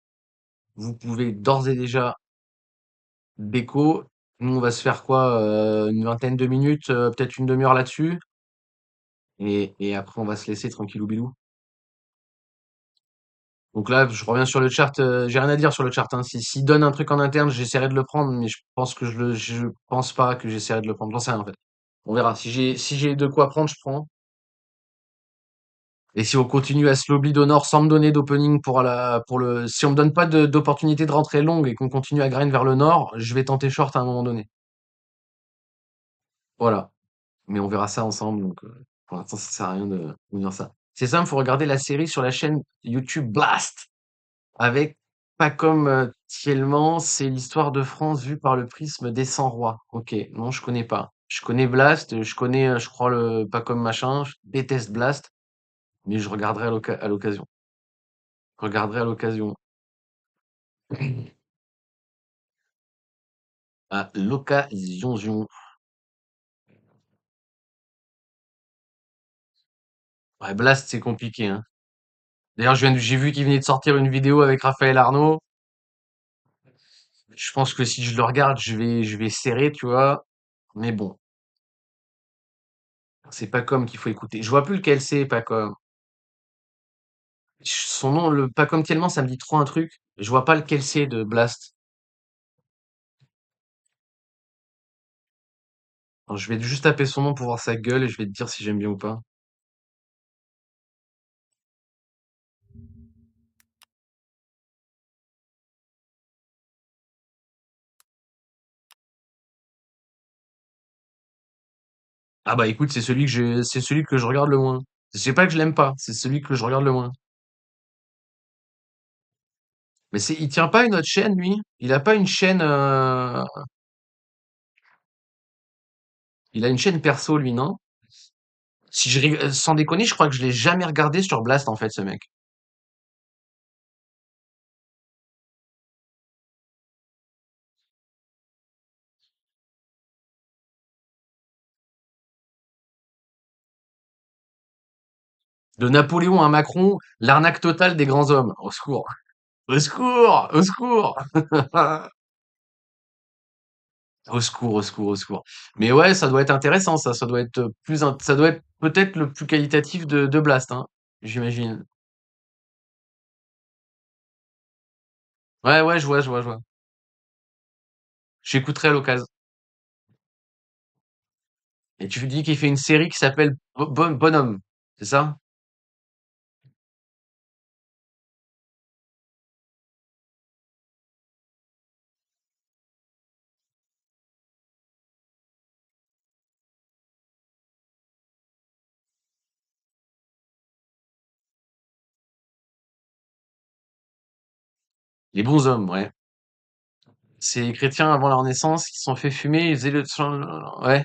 [SPEAKER 1] vous pouvez d'ores et déjà déco. Nous, on va se faire quoi? Une vingtaine de minutes, peut-être une demi-heure là-dessus. Et après, on va se laisser tranquillou bilou. Donc là, je reviens sur le chart. J'ai rien à dire sur le chart, hein. S'il donne un truc en interne, j'essaierai de le prendre, mais je pense que je pense pas que j'essaierai de le prendre. J'en sais rien, en fait. On verra. Si j'ai de quoi prendre, je prends. Et si on continue à se l'oubli d'honneur sans me donner d'opening si on me donne pas d'opportunité de rentrer longue et qu'on continue à grind vers le nord, je vais tenter short à un moment donné. Voilà. Mais on verra ça ensemble, donc pour l'instant, ça sert à rien de dire ça. C'est simple, faut regarder la série sur la chaîne YouTube Blast avec pas comme Tielman, c'est l'histoire de France vue par le prisme des 100 rois. Ok, non, je connais pas. Je connais Blast, je connais, je crois, le pas comme machin, je déteste Blast, mais je regarderai à l'occasion. Je regarderai à l'occasion. À l'occasion. Ouais, Blast, c'est compliqué, hein. D'ailleurs, j'ai vu qu'il venait de sortir une vidéo avec Raphaël Arnaud. Je pense que si je le regarde, je vais serrer, tu vois. Mais bon, c'est pas comme qu'il faut écouter. Je vois plus lequel c'est, pas comme. Son nom, le pas comme tellement, ça me dit trop un truc. Je vois pas lequel c'est de Blast. Alors, je vais juste taper son nom pour voir sa gueule et je vais te dire si j'aime bien ou pas. Ah bah écoute, c'est celui que je regarde le moins. C'est pas que je l'aime pas, c'est celui que je regarde le moins. Mais il tient pas une autre chaîne, lui? Il a pas une chaîne, il a une chaîne perso, lui, non? Sans déconner, je crois que je l'ai jamais regardé sur Blast, en fait, ce mec. De Napoléon à Macron, l'arnaque totale des grands hommes. Au secours. Au secours! Au secours! Au secours, au secours, au secours. Mais ouais, ça doit être intéressant, ça. Ça doit être ça doit être peut-être le plus qualitatif de Blast, hein. J'imagine. Ouais, ouais, je vois, je vois, je vois. J'écouterai à l'occasion. Et tu dis qu'il fait une série qui s'appelle Bonhomme, c'est ça? Les bons hommes, ouais. C'est les chrétiens avant leur naissance qui se sont fait fumer, ils faisaient ouais,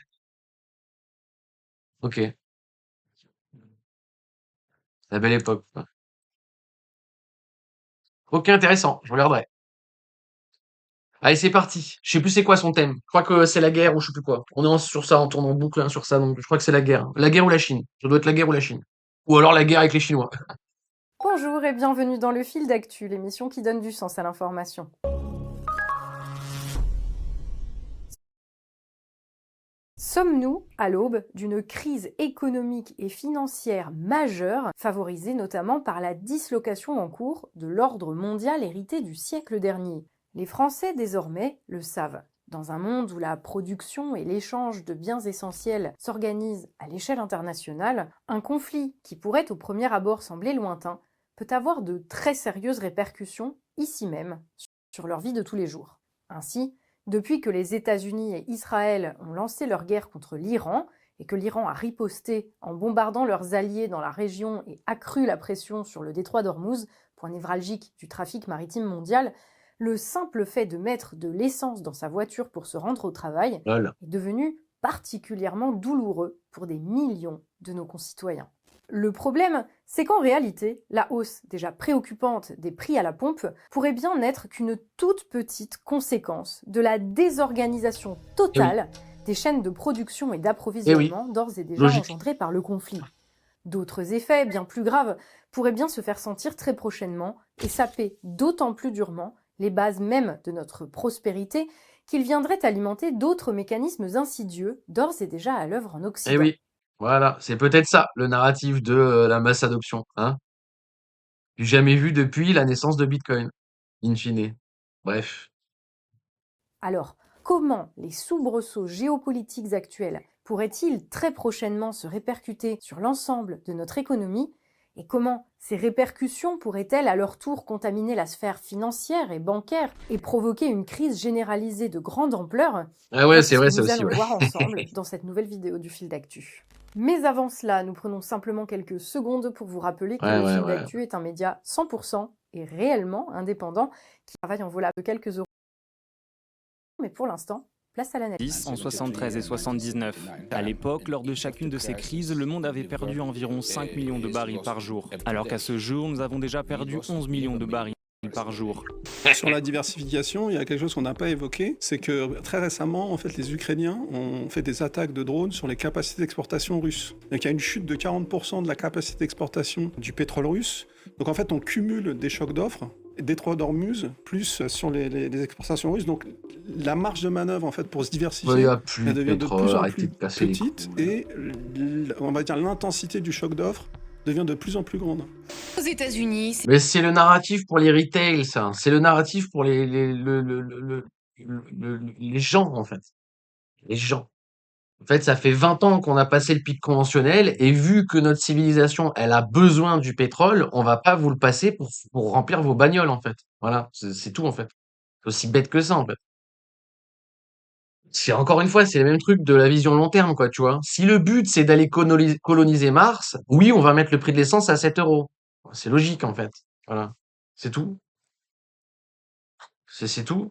[SPEAKER 1] ok. La belle époque, quoi. Ok, intéressant, je regarderai. Allez, c'est parti. Je sais plus c'est quoi son thème. Je crois que c'est la guerre ou je sais plus quoi. On est sur ça, on tourne en boucle hein, sur ça, donc je crois que c'est la guerre. La guerre ou la Chine. Ça doit être la guerre ou la Chine. Ou alors la guerre avec les Chinois.
[SPEAKER 2] Bonjour et bienvenue dans le Fil d'Actu, l'émission qui donne du sens à l'information. Sommes-nous à l'aube d'une crise économique et financière majeure, favorisée notamment par la dislocation en cours de l'ordre mondial hérité du siècle dernier? Les Français désormais le savent. Dans un monde où la production et l'échange de biens essentiels s'organisent à l'échelle internationale, un conflit qui pourrait au premier abord sembler lointain peut avoir de très sérieuses répercussions ici même sur leur vie de tous les jours. Ainsi, depuis que les États-Unis et Israël ont lancé leur guerre contre l'Iran et que l'Iran a riposté en bombardant leurs alliés dans la région et accru la pression sur le détroit d'Ormuz, point névralgique du trafic maritime mondial, le simple fait de mettre de l'essence dans sa voiture pour se rendre au travail
[SPEAKER 1] Lol.
[SPEAKER 2] est devenu particulièrement douloureux pour des millions de nos concitoyens. Le problème, c'est qu'en réalité, la hausse déjà préoccupante des prix à la pompe pourrait bien n'être qu'une toute petite conséquence de la désorganisation totale des chaînes de production et d'approvisionnement d'ores et déjà
[SPEAKER 1] Logique.
[SPEAKER 2] engendrées par le conflit. D'autres effets, bien plus graves, pourraient bien se faire sentir très prochainement et saper d'autant plus durement les bases mêmes de notre prospérité qu'ils viendraient alimenter d'autres mécanismes insidieux d'ores et déjà à l'œuvre en Occident.
[SPEAKER 1] Eh oui, voilà, c'est peut-être ça, le narratif de la masse adoption, hein. Du jamais vu depuis la naissance de Bitcoin, in fine. Bref.
[SPEAKER 2] Alors, comment les soubresauts géopolitiques actuels pourraient-ils très prochainement se répercuter sur l'ensemble de notre économie et comment ces répercussions pourraient-elles à leur tour contaminer la sphère financière et bancaire et provoquer une crise généralisée de grande ampleur?
[SPEAKER 1] Ah ouais, c'est vrai,
[SPEAKER 2] C'est
[SPEAKER 1] ça
[SPEAKER 2] ce que nous
[SPEAKER 1] aussi,
[SPEAKER 2] allons
[SPEAKER 1] ouais.
[SPEAKER 2] voir ensemble dans cette nouvelle vidéo du Fil d'Actu. Mais avant cela, nous prenons simplement quelques secondes pour vous rappeler que
[SPEAKER 1] Ouais,
[SPEAKER 2] le
[SPEAKER 1] ouais,
[SPEAKER 2] Fil
[SPEAKER 1] ouais.
[SPEAKER 2] d'Actu est un média 100% et réellement indépendant qui travaille en volable de quelques euros. Mais pour l'instant, place à l'analyse.
[SPEAKER 3] En 73 et 79. À l'époque, lors de chacune de ces crises, le monde avait perdu environ 5 millions de barils par jour, alors qu'à ce jour, nous avons déjà perdu 11 millions de barils par jour.
[SPEAKER 4] Sur la diversification, il y a quelque chose qu'on n'a pas évoqué, c'est que très récemment, en fait, les Ukrainiens ont fait des attaques de drones sur les capacités d'exportation russes. Donc il y a une chute de 40% de la capacité d'exportation du pétrole russe. Donc en fait, on cumule des chocs d'offres, détroit d'Ormuz, plus sur les exportations russes. Donc la marge de manœuvre, en fait, pour se
[SPEAKER 1] Il
[SPEAKER 4] diversifier,
[SPEAKER 1] y a plus
[SPEAKER 4] elle
[SPEAKER 1] de
[SPEAKER 4] devient de
[SPEAKER 1] pétrole,
[SPEAKER 4] plus en
[SPEAKER 1] arrêtez
[SPEAKER 4] plus
[SPEAKER 1] de casser les
[SPEAKER 4] petite
[SPEAKER 1] couilles.
[SPEAKER 4] et on va dire l'intensité du choc d'offres devient de plus en plus grande.
[SPEAKER 5] Aux États-Unis,
[SPEAKER 1] Mais c'est le narratif pour les retail, ça. C'est le narratif pour les gens, en fait. Les gens. En fait, ça fait 20 ans qu'on a passé le pic conventionnel et vu que notre civilisation, elle a besoin du pétrole, on va pas vous le passer pour remplir vos bagnoles, en fait. Voilà, c'est tout, en fait. C'est aussi bête que ça, en fait. C'est encore une fois, c'est le même truc de la vision long terme, quoi, tu vois. Si le but, c'est d'aller coloniser Mars, oui, on va mettre le prix de l'essence à 7 euros. C'est logique, en fait. Voilà. C'est tout. C'est tout.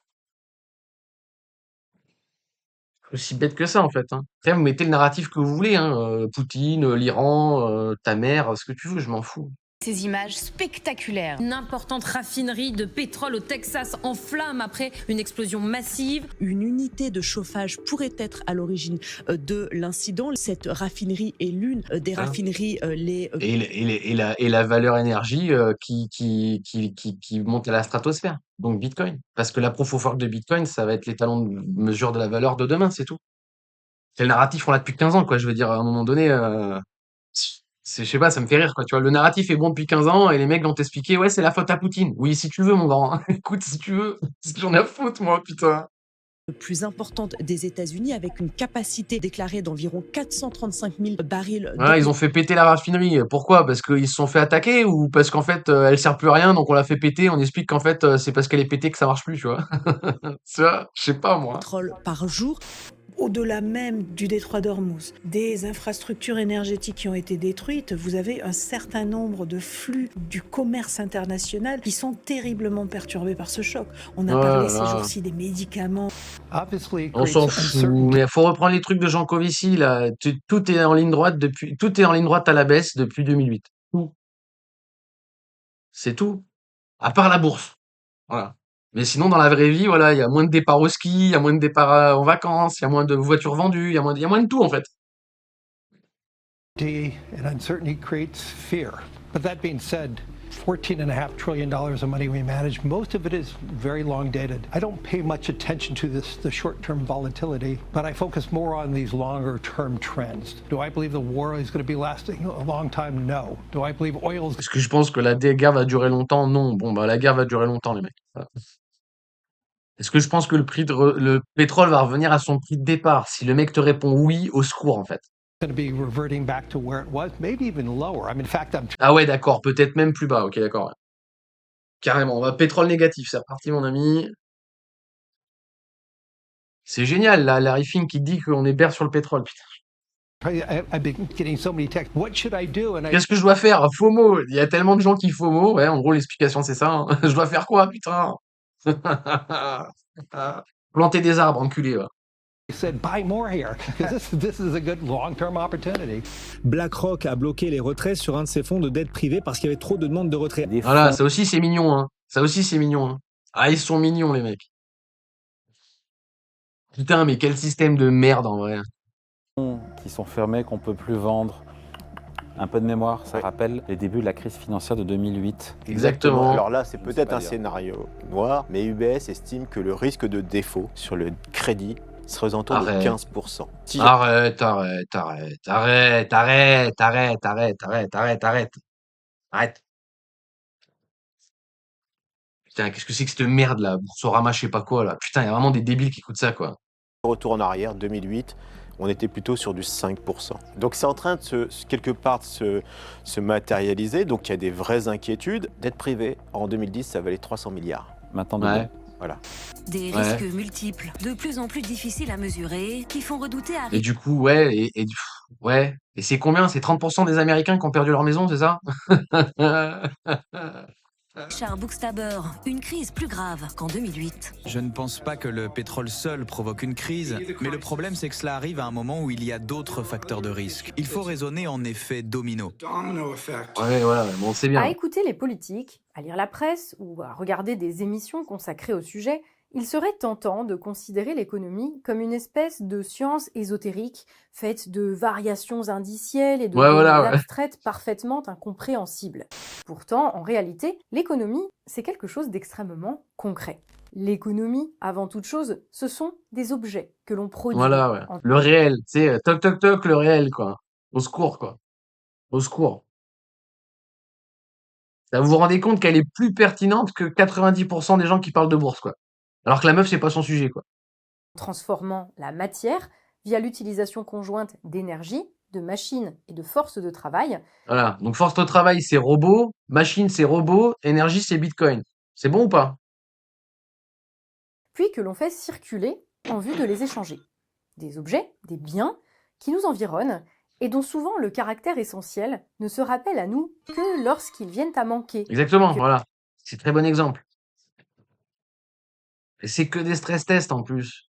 [SPEAKER 1] Aussi bête que ça, en fait, hein. Après, vous mettez le narratif que vous voulez, hein. Poutine, l'Iran, ta mère, ce que tu veux, je m'en fous.
[SPEAKER 5] ces images spectaculaires.
[SPEAKER 6] Une importante raffinerie de pétrole au Texas en flammes après une explosion massive.
[SPEAKER 7] Une unité de chauffage pourrait être à l'origine de l'incident. Cette raffinerie est l'une des raffineries les
[SPEAKER 1] Et la valeur énergie qui monte à la stratosphère, donc Bitcoin. Parce que la proof of work de Bitcoin, ça va être l'étalon de mesure de la valeur de demain, c'est tout. C'est le narratif, on l'a depuis 15 ans, quoi. Je veux dire, à un moment donné, je sais pas, ça me fait rire, quoi. Tu vois, le narratif est bon depuis 15 ans et les mecs vont t'expliquer, ouais, c'est la faute à Poutine. Oui, si tu veux, mon grand. Hein. Écoute, si tu veux. J'en ai à foutre, moi, putain.
[SPEAKER 7] plus importantes des États-Unis, avec une capacité déclarée d'environ 435 000 barils.
[SPEAKER 1] Ouais, ils ont fait péter la raffinerie. Pourquoi? Parce qu'ils se sont fait attaquer ou parce qu'en fait, elle sert plus à rien, donc on l'a fait péter. On explique qu'en fait, c'est parce qu'elle est pétée que ça marche plus, tu vois. Tu vois? Je sais pas, moi.
[SPEAKER 7] Pétrole par jour.
[SPEAKER 8] Au-delà même du détroit d'Ormuz, des infrastructures énergétiques qui ont été détruites, vous avez un certain nombre de flux du commerce international qui sont terriblement perturbés par ce choc. On a
[SPEAKER 1] Oh
[SPEAKER 8] parlé
[SPEAKER 1] là
[SPEAKER 8] ces
[SPEAKER 1] là.
[SPEAKER 8] jours-ci des médicaments.
[SPEAKER 1] On s'en fout. Mais faut reprendre les trucs de Jean Covici, là. Tout est en ligne droite tout est en ligne droite à la baisse depuis 2008. Tout. C'est tout. À part la bourse. Voilà. Mais sinon, dans la vraie vie, voilà, il y a moins de départs au ski, il y a moins de départs en vacances, il y a moins de voitures vendues, il y a moins de tout, en fait.
[SPEAKER 9] And uncertainty creates fear. But that being said, $14.5 trillion of money we manage, most of it is very long dated. I don't pay much attention to the short-term volatility, but I focus more on these longer-term trends. Do I believe the war is going to be lasting a long time? No. Do I believe oil is...
[SPEAKER 1] Est-ce que je pense que la guerre va durer longtemps? Non. Bon, bah, la guerre va durer longtemps, les mecs. Voilà. Est-ce que je pense que le pétrole va revenir à son prix de départ? Si le mec te répond oui, au secours, en fait.
[SPEAKER 9] going to be reverting back to where it was, maybe even lower. I mean, in fact, I'm
[SPEAKER 1] Ah ouais, d'accord, peut-être même plus bas. Ok, d'accord. Ouais. Carrément. Bah, pétrole négatif, c'est reparti, mon ami. C'est génial, là, Larry Fink qui dit qu'on est bear sur le pétrole. Putain.
[SPEAKER 9] I've been getting so many texts. What should I do? And I
[SPEAKER 1] Qu'est-ce que je dois faire? FOMO. Il y a tellement de gens qui FOMO. Ouais, en gros, l'explication, c'est ça. Hein. Je dois faire quoi, putain? Planter des arbres, enculé. Ouais.
[SPEAKER 9] said buy more here because this is a good long-term opportunity.
[SPEAKER 10] BlackRock a bloqué les retraits sur un de ses fonds de dette privée parce qu'il y avait trop de demandes de retrait.
[SPEAKER 1] Voilà, ça aussi c'est mignon. Hein. Ça aussi c'est mignon. Hein. Ah, ils sont mignons les mecs. Putain, mais quel système de merde en vrai.
[SPEAKER 11] Qui sont fermés, qu'on peut plus vendre. Un peu de mémoire, ça rappelle les débuts de la crise financière de 2008.
[SPEAKER 1] Exactement.
[SPEAKER 12] Alors là, c'est peut-être un scénario noir, mais UBS estime que le risque de défaut sur le crédit serait aux alentours de 15%.
[SPEAKER 1] Arrête. Putain, qu'est-ce que c'est que cette merde là? Boursorama, je sais pas quoi là. Putain, il y a vraiment des débiles qui écoutent ça quoi.
[SPEAKER 12] Retour en arrière, 2008, on était plutôt sur du 5%. Donc c'est en train de quelque part de se matérialiser. Donc il y a des vraies inquiétudes. Dette privée, en 2010, ça valait 300 milliards.
[SPEAKER 11] Maintenant,
[SPEAKER 1] ouais.
[SPEAKER 12] Voilà.
[SPEAKER 13] Des risques multiples, de plus en plus difficiles à mesurer, qui font redouter à...
[SPEAKER 1] Et du coup, ouais, ouais. Et c'est combien? C'est 30% des Américains qui ont perdu leur maison, c'est ça?
[SPEAKER 13] Richard Buchstaber, une crise plus grave qu'en 2008.
[SPEAKER 14] Je ne pense pas que le pétrole seul provoque une crise, mais le problème c'est que cela arrive à un moment où il y a d'autres facteurs de risque. Il faut raisonner en effet domino.
[SPEAKER 1] Ouais, voilà, bon, c'est bien.
[SPEAKER 2] À écouter les politiques, à lire la presse ou à regarder des émissions consacrées au sujet, il serait tentant de considérer l'économie comme une espèce de science ésotérique faite de variations indicielles et de données abstraites parfaitement incompréhensibles. Pourtant, en réalité, l'économie, c'est quelque chose d'extrêmement concret. L'économie, avant toute chose, ce sont des objets que l'on produit.
[SPEAKER 1] Voilà, ouais. Le réel, tu sais, toc toc toc, le réel, quoi. Au secours, quoi. Au secours. Là, vous vous rendez compte qu'elle est plus pertinente que 90% des gens qui parlent de bourse, quoi. Alors que la meuf, c'est pas son sujet, quoi.
[SPEAKER 2] Transformant la matière via l'utilisation conjointe d'énergie, de machines et de forces de travail.
[SPEAKER 1] Voilà. Donc, force de travail, c'est robot. Machine, c'est robot. Énergie, c'est bitcoin. C'est bon ou pas?
[SPEAKER 2] Puis que l'on fait circuler en vue de les échanger. Des objets, des biens qui nous environnent et dont souvent le caractère essentiel ne se rappelle à nous que lorsqu'ils viennent à manquer.
[SPEAKER 1] Exactement, voilà. C'est un très bon exemple. Et c'est que des stress tests en plus.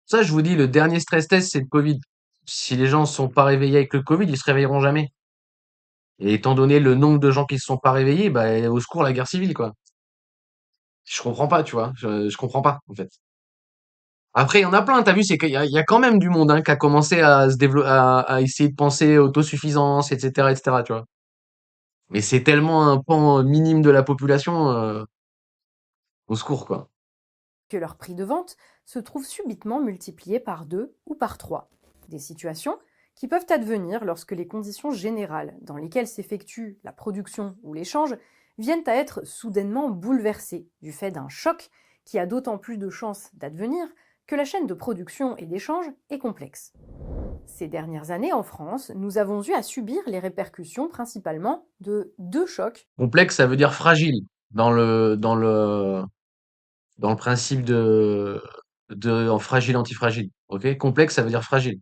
[SPEAKER 1] Ça, je vous dis, le dernier stress test, c'est le Covid. Si les gens ne sont pas réveillés avec le Covid, ils se réveilleront jamais. Et étant donné le nombre de gens qui se sont pas réveillés, bah, au secours, la guerre civile, quoi. Je comprends pas, tu vois. Je comprends pas, en fait. Après, il y en a plein, t'as vu, c'est qu'il y a quand même du monde, hein, qui a commencé à se développer, à essayer de penser autosuffisance, etc., tu vois. Mais c'est tellement un pan minime de la population, au secours, quoi.
[SPEAKER 2] Que leur prix de vente se trouve subitement multiplié par 2 ou par 3. Des situations qui peuvent advenir lorsque les conditions générales dans lesquelles s'effectue la production ou l'échange viennent à être soudainement bouleversées du fait d'un choc qui a d'autant plus de chances d'advenir que la chaîne de production et d'échange est complexe. Ces dernières années, en France, nous avons eu à subir les répercussions principalement de 2 chocs.
[SPEAKER 1] Complexe, ça veut dire fragile dans le principe de fragile antifragile. OK? Complexe, ça veut dire fragile.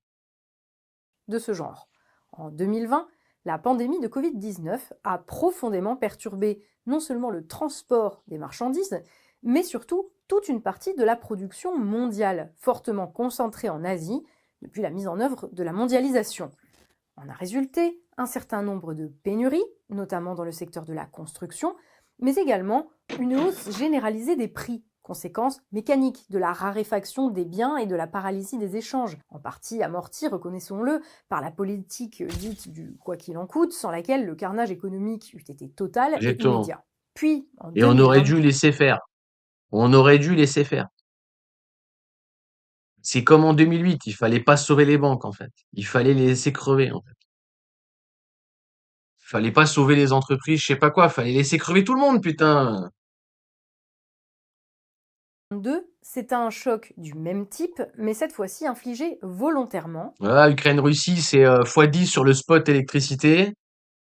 [SPEAKER 2] de ce genre. En 2020, la pandémie de Covid-19 a profondément perturbé non seulement le transport des marchandises, mais surtout toute une partie de la production mondiale, fortement concentrée en Asie depuis la mise en œuvre de la mondialisation. En a résulté un certain nombre de pénuries, notamment dans le secteur de la construction, mais également une hausse généralisée des prix, conséquence mécanique de la raréfaction des biens et de la paralysie des échanges, en partie amortie, reconnaissons-le, par la politique dite du quoi qu'il en coûte, sans laquelle le carnage économique eût été total et
[SPEAKER 1] Exactement.
[SPEAKER 2] immédiat. Puis, en
[SPEAKER 1] Et on aurait dû
[SPEAKER 2] 2022,
[SPEAKER 1] laisser faire. On aurait dû laisser faire. C'est comme en 2008, il fallait pas sauver les banques, en fait. Il fallait les laisser crever, en fait. Il fallait pas sauver les entreprises, je sais pas quoi, fallait laisser crever tout le monde, putain.
[SPEAKER 2] c'est un choc du même type, mais cette fois-ci infligé volontairement.
[SPEAKER 1] Voilà, Ukraine-Russie, c'est x10 sur le spot électricité.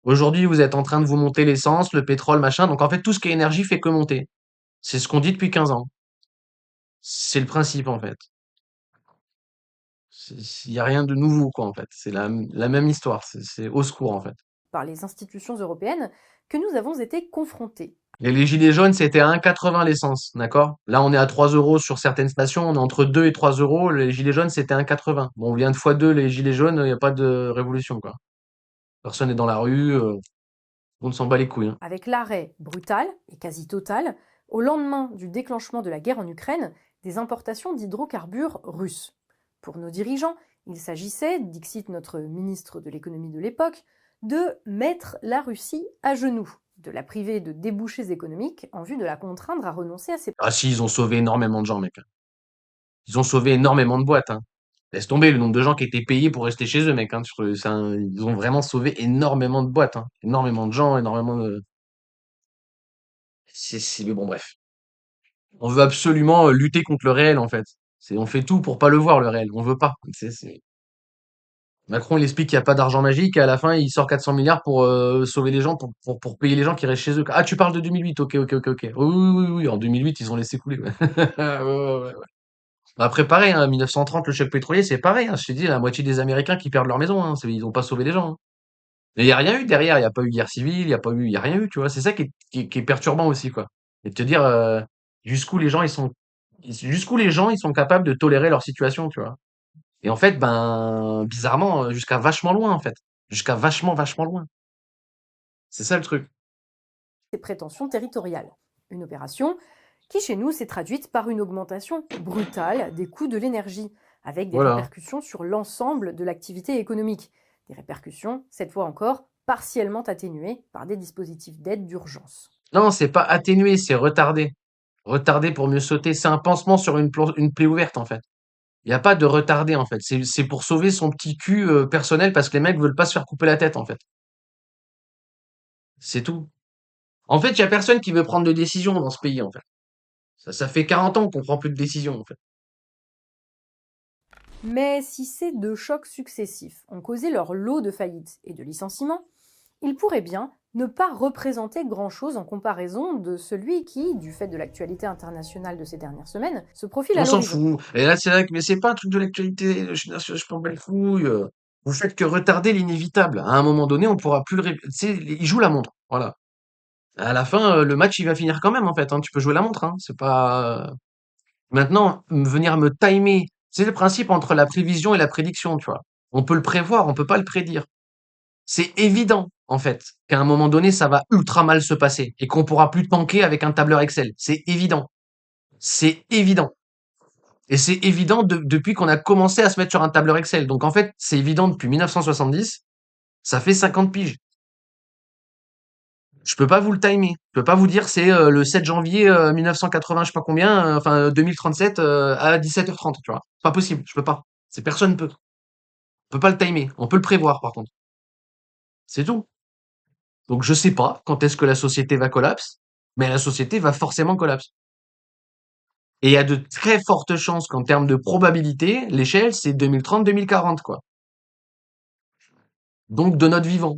[SPEAKER 1] Aujourd'hui, vous êtes en train de vous monter l'essence, le pétrole, machin. Donc en fait, tout ce qui est énergie fait que monter. C'est ce qu'on dit depuis 15 ans. C'est le principe, en fait. Il y a rien de nouveau, quoi, en fait. C'est la même histoire. C'est au secours, en fait.
[SPEAKER 2] Par les institutions européennes que nous avons été confrontés.
[SPEAKER 1] Et les gilets jaunes, c'était à 1,80 l'essence, d'accord? Là, on est à 3 euros sur certaines stations, on est entre 2 et 3 euros. Les gilets jaunes, c'était 1,80. Bon, on vient de x2 les gilets jaunes, il n'y a pas de révolution, quoi. Personne n'est dans la rue, on s'en bat les couilles, hein.
[SPEAKER 2] Avec l'arrêt brutal et quasi total, au lendemain du déclenchement de la guerre en Ukraine, des importations d'hydrocarbures russes. Pour nos dirigeants, il s'agissait, dixit notre ministre de l'économie de l'époque, de mettre la Russie à genoux, de la priver de débouchés économiques en vue de la contraindre à renoncer à ses...
[SPEAKER 1] Ah si, ils ont sauvé énormément de gens, mec. Ils ont sauvé énormément de boîtes, hein. Laisse tomber le nombre de gens qui étaient payés pour rester chez eux, mec, hein. Ils ont vraiment sauvé énormément de boîtes, hein. Énormément de gens, énormément de... Mais bon, bref. On veut absolument lutter contre le réel, en fait. On fait tout pour pas le voir, le réel. On veut pas. Macron, il explique qu'il n'y a pas d'argent magique et à la fin, il sort 400 milliards pour sauver les gens, pour payer les gens qui restent chez eux. Ah, tu parles de 2008. Ok, ok, ok, ok. Oui, oui, oui, oui. En 2008, ils ont laissé couler. Ouais. Ouais, ouais, ouais, ouais. Après, pareil, hein, 1930, le choc pétrolier, c'est pareil, hein. Je t'ai dit, la moitié des Américains qui perdent leur maison, hein. Ils n'ont pas sauvé les gens, hein. Mais il n'y a rien eu derrière. Il n'y a pas eu guerre civile. Il y a rien eu, tu vois. C'est ça qui est perturbant aussi, quoi. Et de te dire jusqu'où les gens, jusqu'où les gens, ils sont capables de tolérer leur situation, tu vois. Et en fait, ben, bizarrement, jusqu'à vachement loin, en fait. Jusqu'à vachement, vachement loin. C'est ça le truc.
[SPEAKER 2] prétentions territoriales. Une opération qui, chez nous, s'est traduite par une augmentation brutale des coûts de l'énergie, avec des
[SPEAKER 1] Voilà.
[SPEAKER 2] répercussions sur l'ensemble de l'activité économique. Des répercussions, cette fois encore, partiellement atténuées par des dispositifs d'aide d'urgence.
[SPEAKER 1] Non, c'est pas atténué, c'est retardé. Retardé pour mieux sauter. C'est un pansement sur une plaie ouverte, en fait. Il n'y a pas de retardé, en fait. C'est pour sauver son petit cul personnel parce que les mecs veulent pas se faire couper la tête, en fait. C'est tout. En fait, il y a personne qui veut prendre de décision dans ce pays, en fait. Ça fait 40 ans qu'on prend plus de décision, en fait.
[SPEAKER 2] Mais si ces deux chocs successifs ont causé leur lot de faillites et de licenciements, ils pourraient bien ne pas représenter grand-chose en comparaison de celui qui, du fait de l'actualité internationale de ces dernières semaines, se profile à
[SPEAKER 1] On s'en
[SPEAKER 2] l'horizon.
[SPEAKER 1] fout. Et là, c'est vrai que, mais c'est pas un truc de l'actualité. Je m'en bats les couilles. Vous faites que retarder l'inévitable. À un moment donné, on pourra plus tu sais, il joue la montre. Voilà. À la fin, le match, il va finir quand même, en fait, hein. Tu peux jouer la montre, hein. C'est pas, maintenant, venir me timer. C'est le principe entre la prévision et la prédiction, tu vois. On peut le prévoir, on peut pas le prédire. C'est évident, en fait, qu'à un moment donné, ça va ultra mal se passer et qu'on pourra plus tanker avec un tableur Excel. C'est évident. C'est évident. Et c'est évident depuis qu'on a commencé à se mettre sur un tableur Excel. Donc en fait, c'est évident depuis 1970, ça fait 50 piges. Je peux pas vous le timer. Je peux pas vous dire c'est le 7 janvier 1980, je sais pas combien, enfin 2037 à 17h30, tu vois. Pas possible, je peux pas. C'est personne peut. On peut pas le timer. On peut le prévoir par contre. C'est tout. Donc je sais pas quand est-ce que la société va collapse, mais la société va forcément collapse. Et il y a de très fortes chances qu'en termes de probabilité, l'échelle c'est 2030-2040 quoi. Donc de notre vivant.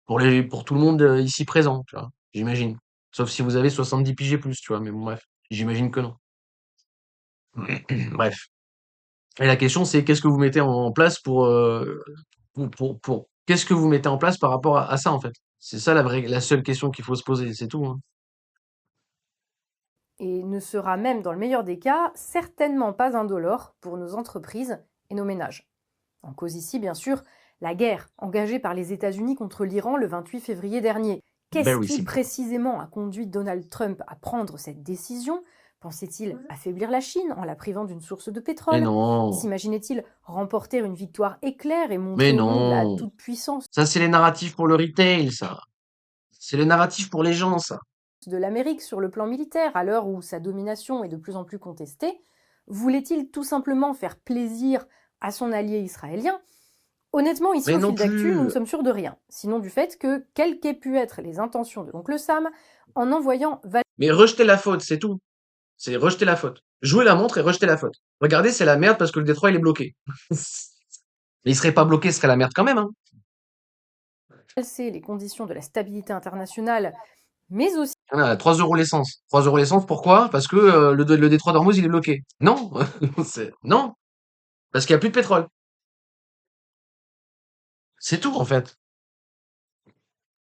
[SPEAKER 1] Pour tout le monde ici présent, tu vois, j'imagine. Sauf si vous avez 70 piges et plus, tu vois, mais bon, bref, j'imagine que non. Bref. Et la question, c'est qu'est-ce que vous mettez en place qu'est-ce que vous mettez en place par rapport à ça, en fait? C'est ça la seule question qu'il faut se poser, c'est tout, hein.
[SPEAKER 2] Et ne sera même, dans le meilleur des cas, certainement pas indolore pour nos entreprises et nos ménages. En cause ici, bien sûr, la guerre engagée par les États-Unis contre l'Iran le 28 février dernier. Qu'est-ce
[SPEAKER 1] Ben oui,
[SPEAKER 2] qui
[SPEAKER 1] c'est
[SPEAKER 2] précisément a conduit Donald Trump à prendre cette décision? Pensait-il affaiblir la Chine en la privant d'une source de
[SPEAKER 1] Mais
[SPEAKER 2] pétrole?
[SPEAKER 1] non,
[SPEAKER 2] S'imagine-t-il remporter une victoire éclair et
[SPEAKER 1] mais
[SPEAKER 2] montrer au monde la
[SPEAKER 1] non.
[SPEAKER 2] toute-puissance
[SPEAKER 1] Ça, c'est les narratifs pour le retail, ça. C'est le narratif pour les gens, ça.
[SPEAKER 2] de l'Amérique sur le plan militaire à l'heure où sa domination est de plus en plus contestée? Voulait-il tout simplement faire plaisir à son allié israélien? Honnêtement, ici
[SPEAKER 1] Mais
[SPEAKER 2] au
[SPEAKER 1] non
[SPEAKER 2] fil d'actu, nous ne
[SPEAKER 1] plus.
[SPEAKER 2] sommes sûrs de rien, sinon du fait que, quelles qu'aient pu être les intentions de l'oncle Sam, en envoyant
[SPEAKER 1] Mais rejetez la faute, c'est tout. C'est rejeter la faute. Jouer la montre et rejeter la faute. Regardez, c'est la merde parce que le Détroit, il est bloqué. Mais il serait pas bloqué, ce serait la merde quand même, hein.
[SPEAKER 2] valser les conditions de la stabilité internationale, mais aussi
[SPEAKER 1] Voilà, 3 euros l'essence. 3 euros l'essence, pourquoi? Parce que le détroit d'Ormuz, il est bloqué. Non, non, parce qu'il n'y a plus de pétrole. C'est tout, en fait.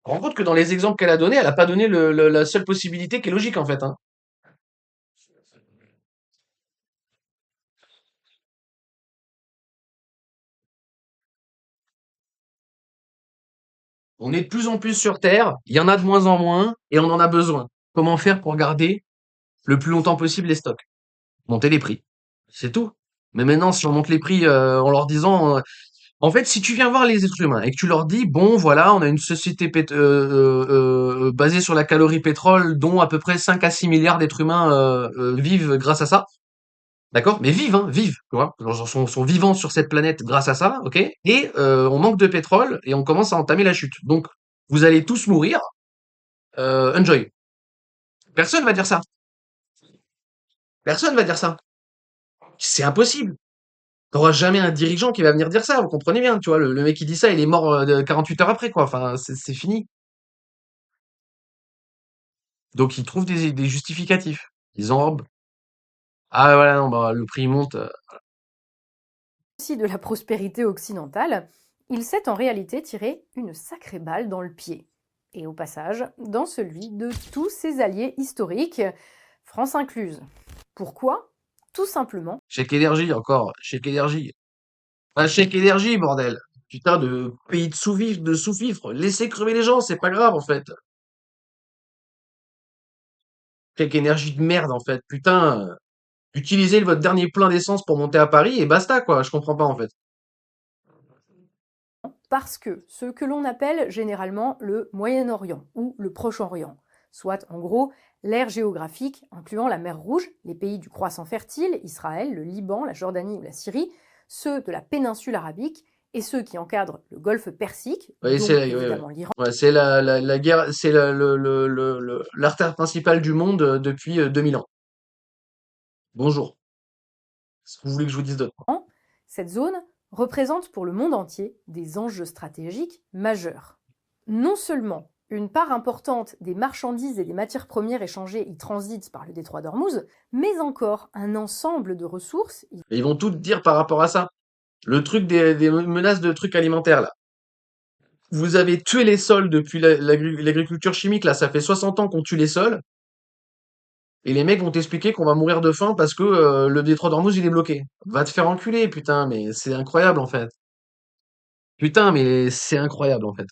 [SPEAKER 1] On rend compte que dans les exemples qu'elle a donnés, elle n'a pas donné la seule possibilité qui est logique, en fait, hein. On est de plus en plus sur Terre, il y en a de moins en moins, et on en a besoin. Comment faire pour garder le plus longtemps possible les stocks? Monter les prix. C'est tout. Mais maintenant, si on monte les prix en leur disant, en fait, si tu viens voir les êtres humains et que tu leur dis, bon, voilà, on a une société basée sur la calorie pétrole, dont à peu près 5 à 6 milliards d'êtres humains vivent grâce à ça. D'accord? Mais vivent, hein, vivent, tu vois, genre sont vivants sur cette planète grâce à ça, ok? Et on manque de pétrole et on commence à entamer la chute. Donc, vous allez tous mourir. Enjoy. Personne va dire ça. Personne va dire ça. C'est impossible. T'auras jamais un dirigeant qui va venir dire ça, vous comprenez bien, tu vois, le mec qui dit ça, il est mort 48 heures après, quoi. Enfin, c'est fini. Donc ils trouvent des justificatifs. Ils enrobent. Ah voilà, non, bah, le prix monte.
[SPEAKER 2] de la prospérité occidentale, il s'est en réalité tiré une sacrée balle dans le pied. Et au passage, dans celui de tous ses alliés historiques, France incluse. Pourquoi? Tout simplement.
[SPEAKER 1] Chèque énergie, encore. Chèque énergie. Pas chèque énergie, bordel. Putain de pays de sous-vivre, de sous-fifre. Laissez crever les gens, c'est pas grave, en fait. Chèque énergie de merde, en fait. Putain. Utilisez votre dernier plein d'essence pour monter à Paris et basta, quoi. Je comprends pas, en fait.
[SPEAKER 2] Parce que ce que l'on appelle généralement le Moyen-Orient ou le Proche-Orient, soit en gros l'aire géographique incluant la mer Rouge, les pays du croissant fertile, Israël, le Liban, la Jordanie ou la Syrie, ceux de la péninsule arabique et ceux qui encadrent le golfe Persique,
[SPEAKER 1] Oui,
[SPEAKER 2] dont
[SPEAKER 1] c'est ouais,
[SPEAKER 2] évidemment l'Iran.
[SPEAKER 1] ouais, c'est la guerre, c'est l'artère principale du monde depuis 2000 ans. Bonjour. Qu'est-ce que vous voulez que je vous dise d'autre?
[SPEAKER 2] Cette zone représente pour le monde entier des enjeux stratégiques majeurs. Non seulement une part importante des marchandises et des matières premières échangées y transitent par le détroit d'Ormuz, mais encore un ensemble de ressources.
[SPEAKER 1] Et ils vont tout dire par rapport à ça. Le truc des menaces de trucs alimentaires, là. Vous avez tué les sols depuis l'agriculture chimique, là. Ça fait 60 ans qu'on tue les sols. Et les mecs vont t'expliquer qu'on va mourir de faim parce que le détroit d'Ormuz, il est bloqué. Va te faire enculer, putain, mais c'est incroyable, en fait. Putain, mais c'est incroyable, en fait.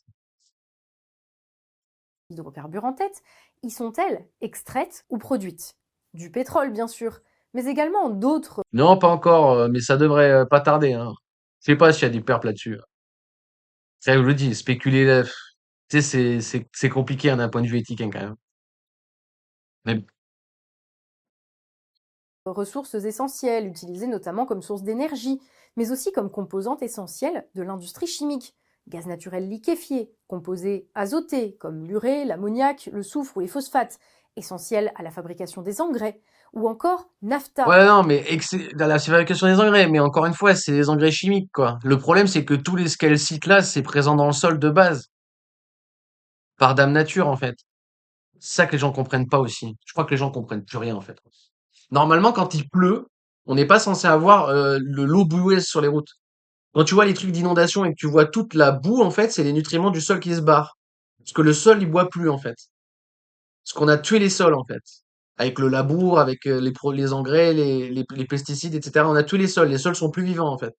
[SPEAKER 2] Hydrocarbures en tête, y sont-elles extraites ou produites? Du pétrole, bien sûr, mais également d'autres.
[SPEAKER 1] Non, pas encore, mais ça devrait pas tarder, hein. Je sais pas s'il y a des pertes là-dessus. C'est ça que je le dis, spéculer là, tu sais, c'est compliqué hein, d'un point de vue éthique hein, quand même. Mais
[SPEAKER 2] Ressources essentielles, utilisées notamment comme source d'énergie, mais aussi comme composantes essentielles de l'industrie chimique. Gaz naturel liquéfié, composés azotés comme l'urée, l'ammoniac, le soufre ou les phosphates, essentiels à la fabrication des engrais, ou encore nafta.
[SPEAKER 1] ouais, non, mais dans la fabrication des engrais, mais encore une fois, c'est des engrais chimiques, quoi. Le problème, c'est que tous les ce qu'elle cite là, c'est présent dans le sol de base, par dame nature, en fait. C'est ça que les gens comprennent pas aussi. Je crois que les gens comprennent plus rien, en fait. Normalement, quand il pleut, On n'est pas censé avoir l'eau boueuse sur les routes. Quand tu vois les trucs d'inondation et que tu vois toute la boue, en fait, c'est les nutriments du sol qui se barrent. Parce que le sol, il boit plus, en fait. Parce qu'on a tué les sols, en fait. Avec le labour, avec les engrais, les pesticides, etc. On a tué les sols. Les sols sont plus vivants, en fait.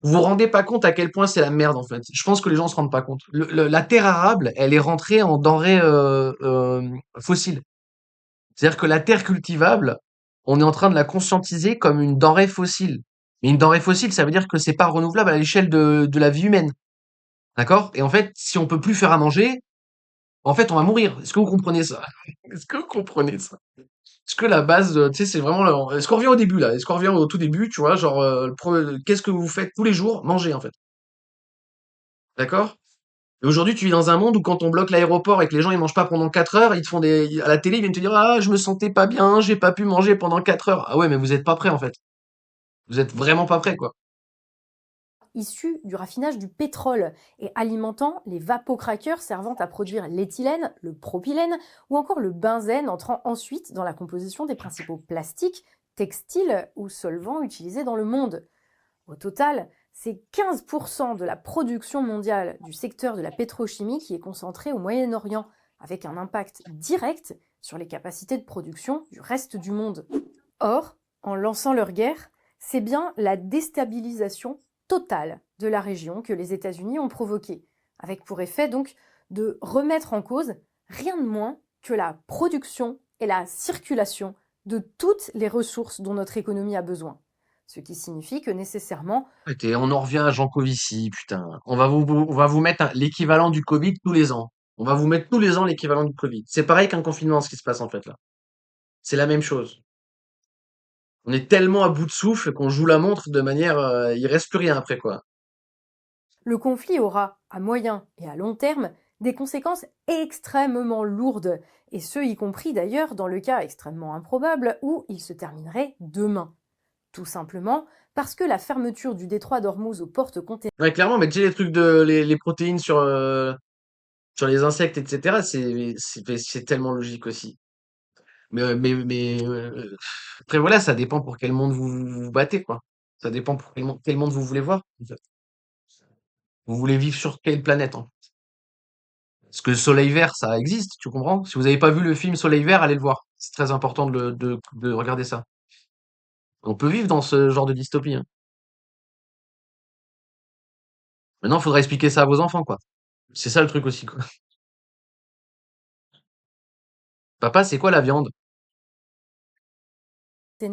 [SPEAKER 1] Vous vous rendez pas compte à quel point c'est la merde, en fait. Je pense que les gens se rendent pas compte. La terre arable, elle est rentrée en denrée fossile. C'est-à-dire que la terre cultivable, on est en train de la conscientiser comme une denrée fossile. Mais une denrée fossile, ça veut dire que c'est pas renouvelable à l'échelle de la vie humaine. D'accord? Et en fait, si on peut plus faire à manger, en fait, on va mourir. Est-ce que vous comprenez ça? Est-ce que vous comprenez ça? Est-ce que la base, tu sais, c'est vraiment est-ce qu'on revient au début là? Est-ce qu'on revient au tout début, tu vois, genre qu'est-ce que vous faites tous les jours? Manger en fait. D'accord? Et aujourd'hui, tu vis dans un monde où quand on bloque l'aéroport et que les gens ils mangent pas pendant 4 heures, ils te font à la télé, ils viennent te dire ah, je me sentais pas bien, j'ai pas pu manger pendant 4 heures. Ah ouais, mais vous êtes pas prêt en fait. Vous êtes vraiment pas prêt quoi.
[SPEAKER 2] Issus du raffinage du pétrole et alimentant les vapocrackers servant à produire l'éthylène, le propylène ou encore le benzène entrant ensuite dans la composition des principaux plastiques, textiles ou solvants utilisés dans le monde. Au total, c'est 15% de la production mondiale du secteur de la pétrochimie qui est concentrée au Moyen-Orient, avec un impact direct sur les capacités de production du reste du monde. Or, en lançant leur guerre, c'est bien la déstabilisation totale de la région que les États-Unis ont provoquée, avec pour effet donc de remettre en cause rien de moins que la production et la circulation de toutes les ressources dont notre économie a besoin. Ce qui signifie que nécessairement...
[SPEAKER 1] Et on en revient à Jean Covici, putain. On va vous mettre l'équivalent du Covid tous les ans. On va vous mettre tous les ans l'équivalent du Covid. C'est pareil qu'un confinement, ce qui se passe en fait là. C'est la même chose. On est tellement à bout de souffle qu'on joue la montre de manière, il reste plus rien après quoi.
[SPEAKER 2] Le conflit aura, à moyen et à long terme, des conséquences extrêmement lourdes, et ce y compris d'ailleurs dans le cas extrêmement improbable où il se terminerait demain. Tout simplement parce que la fermeture du détroit d'Ormuz aux portes containers...
[SPEAKER 1] Ouais, clairement, mais tu sais, les trucs les protéines sur les insectes, etc., c'est tellement logique aussi. Mais après voilà, ça dépend pour quel monde vous battez, quoi. Ça dépend pour quel monde vous voulez voir, en fait. Vous voulez vivre sur quelle planète, en fait. Parce que le soleil vert, ça existe, tu comprends? Si vous n'avez pas vu le film Soleil vert, allez le voir. C'est très important de regarder ça. On peut vivre dans ce genre de dystopie, hein. Maintenant, il faudra expliquer ça à vos enfants, quoi. C'est ça le truc aussi, quoi. Papa, c'est quoi la viande?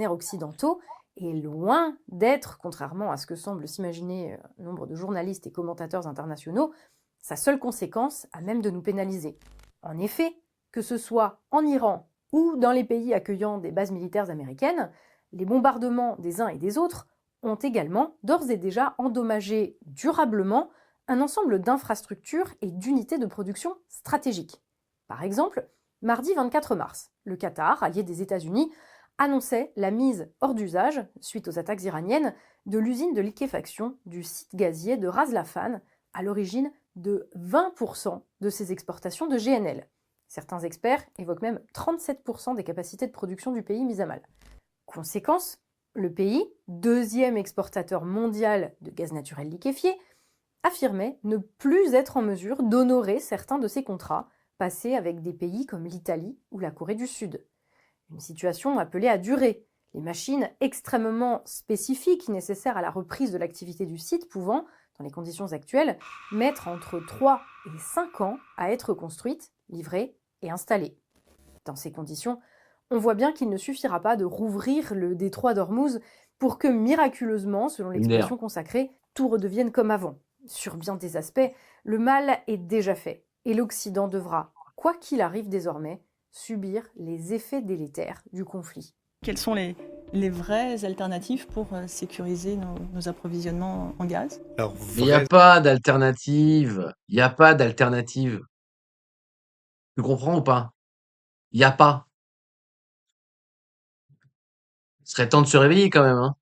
[SPEAKER 2] occidentaux est loin d'être, contrairement à ce que semble s'imaginer nombre de journalistes et commentateurs internationaux, sa seule conséquence à même de nous pénaliser. En effet, que ce soit en Iran ou dans les pays accueillant des bases militaires américaines, les bombardements des uns et des autres ont également d'ores et déjà endommagé durablement un ensemble d'infrastructures et d'unités de production stratégiques. Par exemple, mardi 24 mars, le Qatar, allié des États-Unis, annonçait la mise hors d'usage, suite aux attaques iraniennes, de l'usine de liquéfaction du site gazier de Ras Laffan, à l'origine de 20% de ses exportations de GNL. Certains experts évoquent même 37% des capacités de production du pays mises à mal. Conséquence, le pays, deuxième exportateur mondial de gaz naturel liquéfié, affirmait ne plus être en mesure d'honorer certains de ses contrats passés avec des pays comme l'Italie ou la Corée du Sud. Une situation appelée à durer, les machines extrêmement spécifiques nécessaires à la reprise de l'activité du site pouvant, dans les conditions actuelles, mettre entre 3 et 5 ans à être construites, livrées et installées. Dans ces conditions, on voit bien qu'il ne suffira pas de rouvrir le détroit d'Ormuz pour que miraculeusement, selon l'expression consacrée, tout redevienne comme avant. Sur bien des aspects, le mal est déjà fait, et l'Occident devra, quoi qu'il arrive désormais, subir les effets délétères du conflit.
[SPEAKER 15] Quelles sont les vraies alternatives pour sécuriser nos approvisionnements en gaz?
[SPEAKER 1] Il n'y a pas d'alternative. Il n'y a pas d'alternative. Tu comprends ou pas? Il n'y a pas. Il serait temps de se réveiller quand même, hein.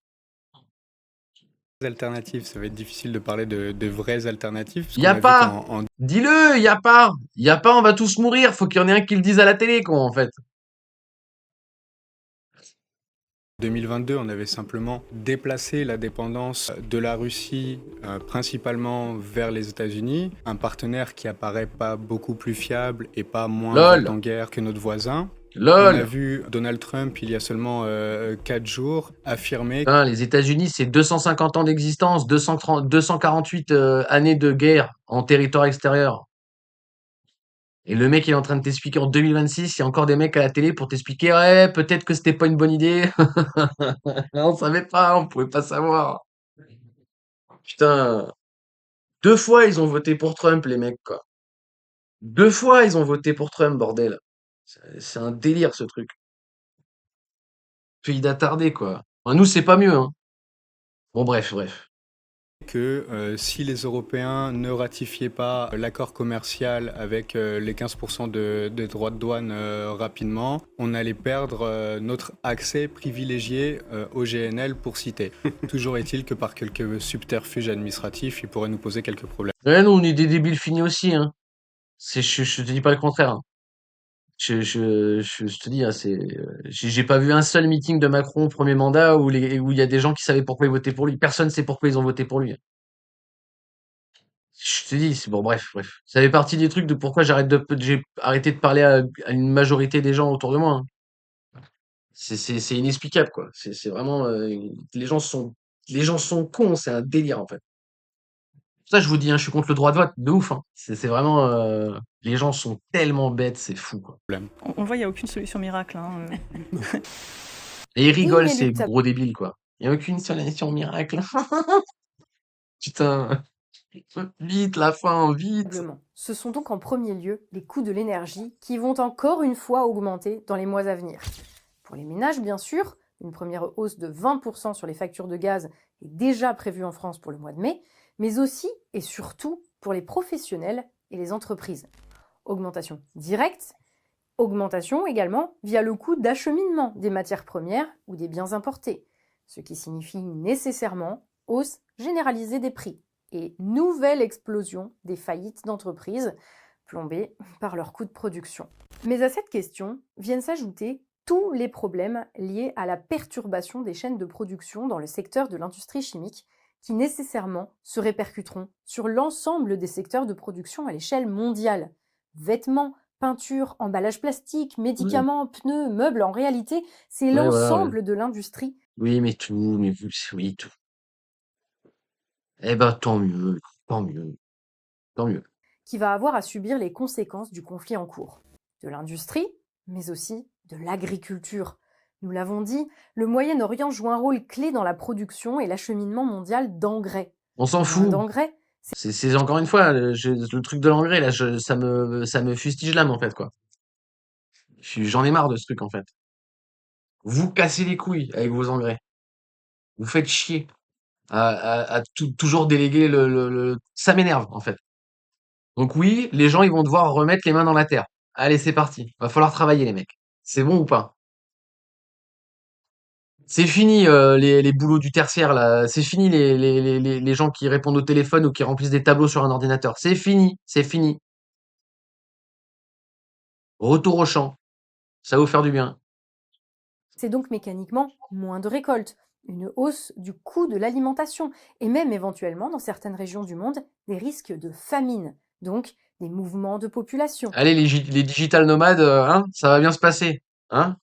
[SPEAKER 16] Alternatives, ça va être difficile de parler de vraies alternatives.
[SPEAKER 1] Il n'y a pas. Dis-le, il n'y a pas. Il n'y a pas, on va tous mourir. Faut qu'il y en ait un qui le dise à la télé, quoi, en fait.
[SPEAKER 16] 2022, on avait simplement déplacé la dépendance de la Russie principalement vers les États-Unis, un partenaire qui apparaît pas beaucoup plus fiable et pas moins
[SPEAKER 1] LOL.
[SPEAKER 16] en guerre que notre voisin.
[SPEAKER 1] LOL.
[SPEAKER 16] On a vu Donald Trump, il y a seulement 4 jours, affirmer
[SPEAKER 1] Putain, les États-Unis, c'est 250 ans d'existence, 248 années de guerre en territoire extérieur. Et le mec, il est en train de t'expliquer en 2026, il y a encore des mecs à la télé pour t'expliquer, ouais, peut-être que c'était pas une bonne idée. On savait pas, on pouvait pas savoir. Putain, 2 fois ils ont voté pour Trump, les mecs, quoi. 2 fois ils ont voté pour Trump, bordel. C'est un délire, ce truc. Pays d'attardés, quoi. Enfin, nous, c'est pas mieux, hein. Bon, bref.
[SPEAKER 16] que si les Européens ne ratifiaient pas l'accord commercial avec les 15% de droits de douane rapidement, on allait perdre notre accès privilégié au GNL pour citer. Toujours est-il que par quelques subterfuges administratifs, ils pourraient nous poser quelques problèmes.
[SPEAKER 1] Ouais, nous, on est des débiles finis aussi, hein. Je te dis pas le contraire, hein. Je te dis, hein, j'ai pas vu un seul meeting de Macron au premier mandat où il y a des gens qui savaient pourquoi ils votaient pour lui. Personne sait pourquoi ils ont voté pour lui, hein. Je te dis, c'est bon, bref. Ça fait partie des trucs de pourquoi j'ai arrêté de parler à une majorité des gens autour de moi, hein. C'est inexplicable, quoi. C'est vraiment, les gens sont cons, c'est un délire, en fait. Ça, je vous dis, hein, je suis contre le droit de vote, de ouf, hein. C'est vraiment, les gens sont tellement bêtes, c'est fou, quoi.
[SPEAKER 15] On voit, il n'y a aucune solution miracle. Hein.
[SPEAKER 1] Et ils rigolent, ces
[SPEAKER 2] Inéluctable.
[SPEAKER 1] gros débiles, quoi. Il n'y a aucune solution miracle. Putain. Vite, la fin, vite.
[SPEAKER 2] Ce sont donc en premier lieu les coûts de l'énergie qui vont encore une fois augmenter dans les mois à venir. Pour les ménages, bien sûr, une première hausse de 20% sur les factures de gaz est déjà prévue en France pour le mois de mai, mais aussi et surtout pour les professionnels et les entreprises. Augmentation directe, augmentation également via le coût d'acheminement des matières premières ou des biens importés, ce qui signifie nécessairement hausse généralisée des prix et nouvelle explosion des faillites d'entreprises plombées par leurs coûts de production. Mais à cette question viennent s'ajouter tous les problèmes liés à la perturbation des chaînes de production dans le secteur de l'industrie chimique qui nécessairement se répercuteront sur l'ensemble des secteurs de production à l'échelle mondiale. Vêtements, peinture, emballage plastique, médicaments, pneus, meubles, en réalité, c'est
[SPEAKER 1] Ouais,
[SPEAKER 2] l'ensemble de l'industrie.
[SPEAKER 1] Oui, mais oui, tout. Eh ben, tant mieux.
[SPEAKER 2] Qui va avoir à subir les conséquences du conflit en cours. De l'industrie, mais aussi de l'agriculture. Nous l'avons dit, le Moyen-Orient joue un rôle clé dans la production et l'acheminement mondial d'engrais.
[SPEAKER 1] On s'en fout.
[SPEAKER 2] D'engrais,
[SPEAKER 1] C'est encore une fois, le truc de l'engrais, là, ça me fustige l'âme, en fait, quoi. J'en ai marre de ce truc, en fait. Vous cassez les couilles avec vos engrais. Vous faites chier à toujours déléguer ça m'énerve, en fait. Donc oui, les gens, ils vont devoir remettre les mains dans la terre. Allez, c'est parti. Va falloir travailler, les mecs. C'est bon ou pas? C'est fini, les boulots du tertiaire, là. C'est fini, les gens qui répondent au téléphone ou qui remplissent des tableaux sur un ordinateur. C'est fini. Retour au champ. Ça va vous faire du bien.
[SPEAKER 2] c'est donc mécaniquement moins de récoltes, une hausse du coût de l'alimentation et même éventuellement, dans certaines régions du monde, des risques de famine, donc des mouvements de population.
[SPEAKER 1] Allez, les digital nomades, hein, ça va bien se passer. Hein?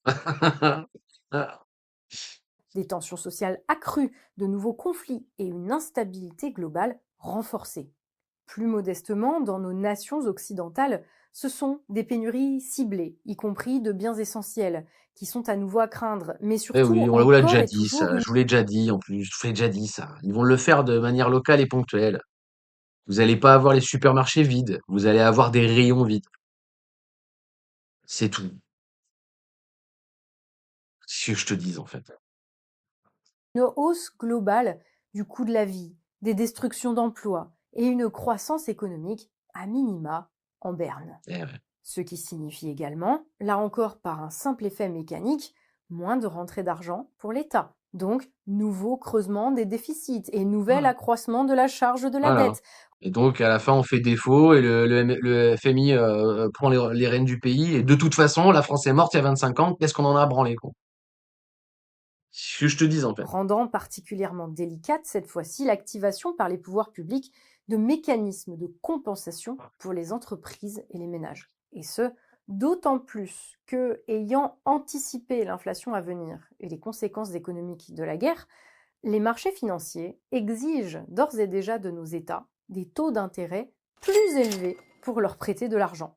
[SPEAKER 2] Des tensions sociales accrues, de nouveaux conflits et une instabilité globale renforcée. Plus modestement, dans nos nations occidentales, ce sont des pénuries ciblées, y compris de biens essentiels, qui sont à nouveau à craindre, mais
[SPEAKER 1] Eh
[SPEAKER 2] surtout
[SPEAKER 1] oui, on vous l'a
[SPEAKER 2] encore
[SPEAKER 1] déjà
[SPEAKER 2] et
[SPEAKER 1] dit,
[SPEAKER 2] toujours
[SPEAKER 1] ça. Je vous l'ai déjà dit, en plus. Je vous l'ai déjà dit, ça. Ils vont le faire de manière locale et ponctuelle. Vous n'allez pas avoir les supermarchés vides. Vous allez avoir des rayons vides. C'est tout. C'est ce que je te dis, en fait.
[SPEAKER 2] une hausse globale du coût de la vie, des destructions d'emplois et une croissance économique à minima en berne.
[SPEAKER 1] Eh ouais.
[SPEAKER 2] Ce qui signifie également, là encore par un simple effet mécanique, moins de rentrée d'argent pour l'État. Donc, nouveau creusement des déficits et nouvel accroissement de la charge de la
[SPEAKER 1] Voilà.
[SPEAKER 2] dette.
[SPEAKER 1] Et donc, à la fin, on fait défaut et le FMI prend les rênes du pays. Et de toute façon, la France est morte il y a 25 ans. Qu'est-ce qu'on en a branlé, quoi? Ce que je te dise, en fait.
[SPEAKER 2] Rendant particulièrement délicate cette fois-ci l'activation par les pouvoirs publics de mécanismes de compensation pour les entreprises et les ménages. Et ce, d'autant plus que, ayant anticipé l'inflation à venir et les conséquences économiques de la guerre, les marchés financiers exigent d'ores et déjà de nos États des taux d'intérêt plus élevés pour leur prêter de l'argent.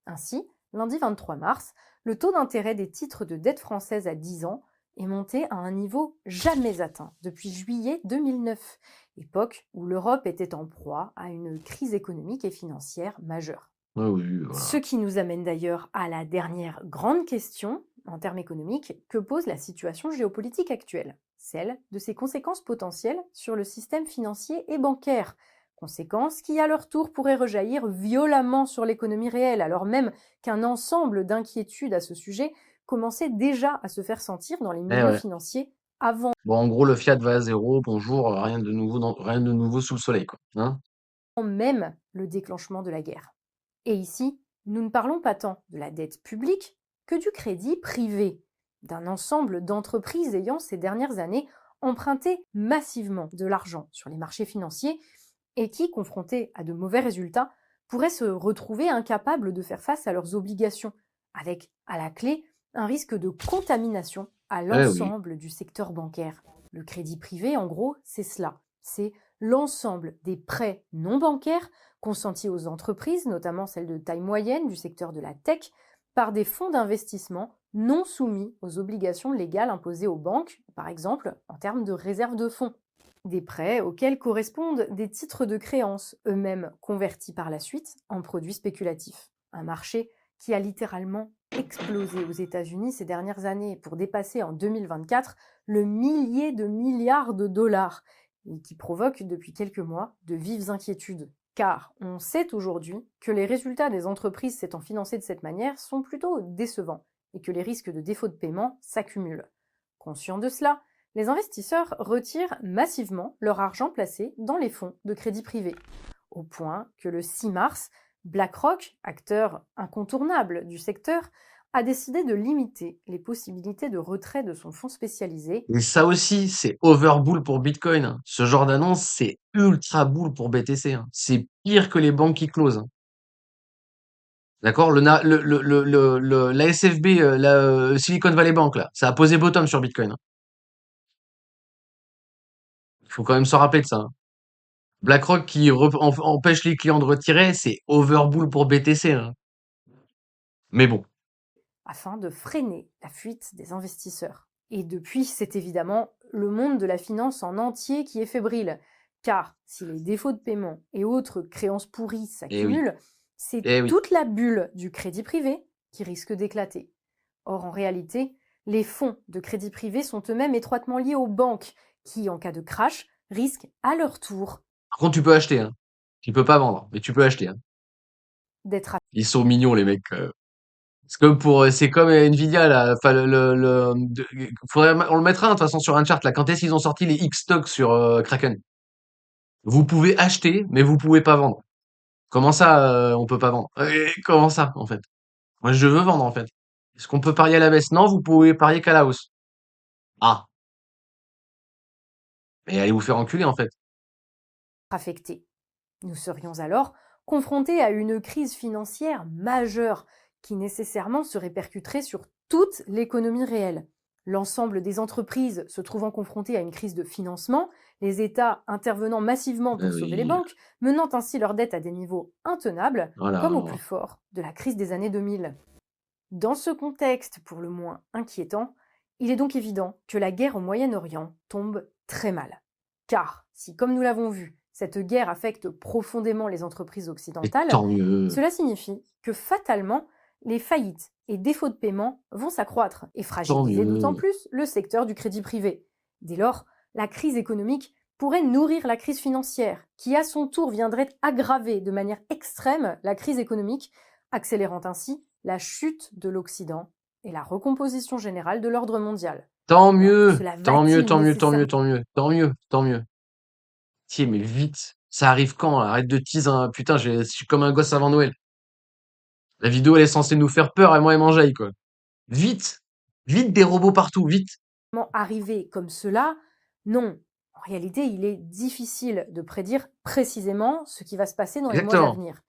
[SPEAKER 2] Ainsi, lundi 23 mars, le taux d'intérêt des titres de dette française à 10 ans est monté à un niveau jamais atteint depuis juillet 2009, époque où l'Europe était en proie à une crise économique et financière majeure.
[SPEAKER 1] Ah oui, voilà.
[SPEAKER 2] Ce qui nous amène d'ailleurs à la dernière grande question, en termes économiques, que pose la situation géopolitique actuelle, celle de ses conséquences potentielles sur le système financier et bancaire, conséquences qui à leur tour pourraient rejaillir violemment sur l'économie réelle, alors même qu'un ensemble d'inquiétudes à ce sujet commençait déjà à se faire sentir dans les milieux
[SPEAKER 1] ouais.
[SPEAKER 2] financiers avant
[SPEAKER 1] Bon, en gros, le fiat va à zéro. Bonjour, rien de nouveau, rien de nouveau sous le soleil, quoi. Hein?
[SPEAKER 2] même le déclenchement de la guerre. Et ici, nous ne parlons pas tant de la dette publique que du crédit privé, d'un ensemble d'entreprises ayant ces dernières années emprunté massivement de l'argent sur les marchés financiers et qui, confrontés à de mauvais résultats, pourraient se retrouver incapables de faire face à leurs obligations, avec, à la clé, un risque de contamination à
[SPEAKER 1] oui.
[SPEAKER 2] l'ensemble du secteur bancaire. Le crédit privé, en gros, c'est cela. C'est l'ensemble des prêts non bancaires consentis aux entreprises, notamment celles de taille moyenne du secteur de la tech, par des fonds d'investissement non soumis aux obligations légales imposées aux banques, par exemple en termes de réserve de fonds. Des prêts auxquels correspondent des titres de créance, eux-mêmes convertis par la suite en produits spéculatifs. Un marché qui a littéralement explosé aux États-Unis ces dernières années pour dépasser en 2024 le millier de milliards de dollars et qui provoque depuis quelques mois de vives inquiétudes. Car on sait aujourd'hui que les résultats des entreprises s'étant financées de cette manière sont plutôt décevants et que les risques de défaut de paiement s'accumulent. Conscients de cela, les investisseurs retirent massivement leur argent placé dans les fonds de crédit privé, au point que le 6 mars, BlackRock, acteur incontournable du secteur, a décidé de limiter les possibilités de retrait de son fonds spécialisé.
[SPEAKER 1] Et ça aussi, c'est overbull pour Bitcoin, hein. Ce genre d'annonce, c'est ultra bull pour BTC, hein. C'est pire que les banques qui closent, hein. D'accord? La SFB, Silicon Valley Bank, là, ça a posé bottom sur Bitcoin, hein. Il faut quand même se rappeler de ça, hein. BlackRock qui empêche les clients de retirer, c'est overbull pour BTC, hein. Mais bon.
[SPEAKER 2] Afin de freiner la fuite des investisseurs. Et depuis, c'est évidemment le monde de la finance en entier qui est fébrile. Car si les défauts de paiement et autres créances pourries s'accumulent, c'est toute la bulle du crédit privé qui risque d'éclater. Or, en réalité, les fonds de crédit privé sont eux-mêmes étroitement liés aux banques qui, en cas de crash, risquent à leur tour.
[SPEAKER 1] Par contre, tu peux acheter, hein. Tu peux pas vendre, mais tu peux acheter, hein.
[SPEAKER 2] D'être.
[SPEAKER 1] Ils sont mignons, les mecs. C'est comme Nvidia, là. Enfin, on le mettra, de toute façon, sur un chart, là. Quand est-ce qu'ils ont sorti les X-Stocks sur Kraken? Vous pouvez acheter, mais vous pouvez pas vendre. Comment ça, on peut pas vendre? Comment ça, en fait? Moi, je veux vendre, en fait. Est-ce qu'on peut parier à la baisse? Non, vous pouvez parier qu'à la hausse. Ah. Mais allez vous faire enculer, en fait.
[SPEAKER 2] Affectés. Nous serions alors confrontés à une crise financière majeure qui nécessairement se répercuterait sur toute l'économie réelle. L'ensemble des entreprises se trouvant confrontées à une crise de financement, les États intervenant massivement pour sauver les banques, menant ainsi leurs dettes à des niveaux intenables, comme au plus fort de la crise des années 2000. Dans ce contexte pour le moins inquiétant, il est donc évident que la guerre au Moyen-Orient tombe très mal. Car, si comme nous l'avons vu, cette guerre affecte profondément les entreprises occidentales, cela signifie que fatalement, les faillites et défauts de paiement vont s'accroître et fragiliser d'autant plus le secteur du crédit privé. Dès lors, la crise économique pourrait nourrir la crise financière, qui à son tour viendrait aggraver de manière extrême la crise économique, accélérant ainsi la chute de l'Occident et la recomposition générale de l'ordre mondial.
[SPEAKER 1] Tant mieux, tant mieux, tant mieux, tant mieux, tant mieux, tant mieux, tant mieux. Tiens, mais vite, ça arrive quand? Arrête de tease, hein. Putain, je suis comme un gosse avant Noël. La vidéo, elle est censée nous faire peur, et moi, elle m'enjaille, quoi. Vite! Vite, des robots partout, vite!
[SPEAKER 2] arriver comme cela? Non. En réalité, il est difficile de prédire précisément ce qui va se passer dans les mois à
[SPEAKER 1] Exactement.
[SPEAKER 2] venir.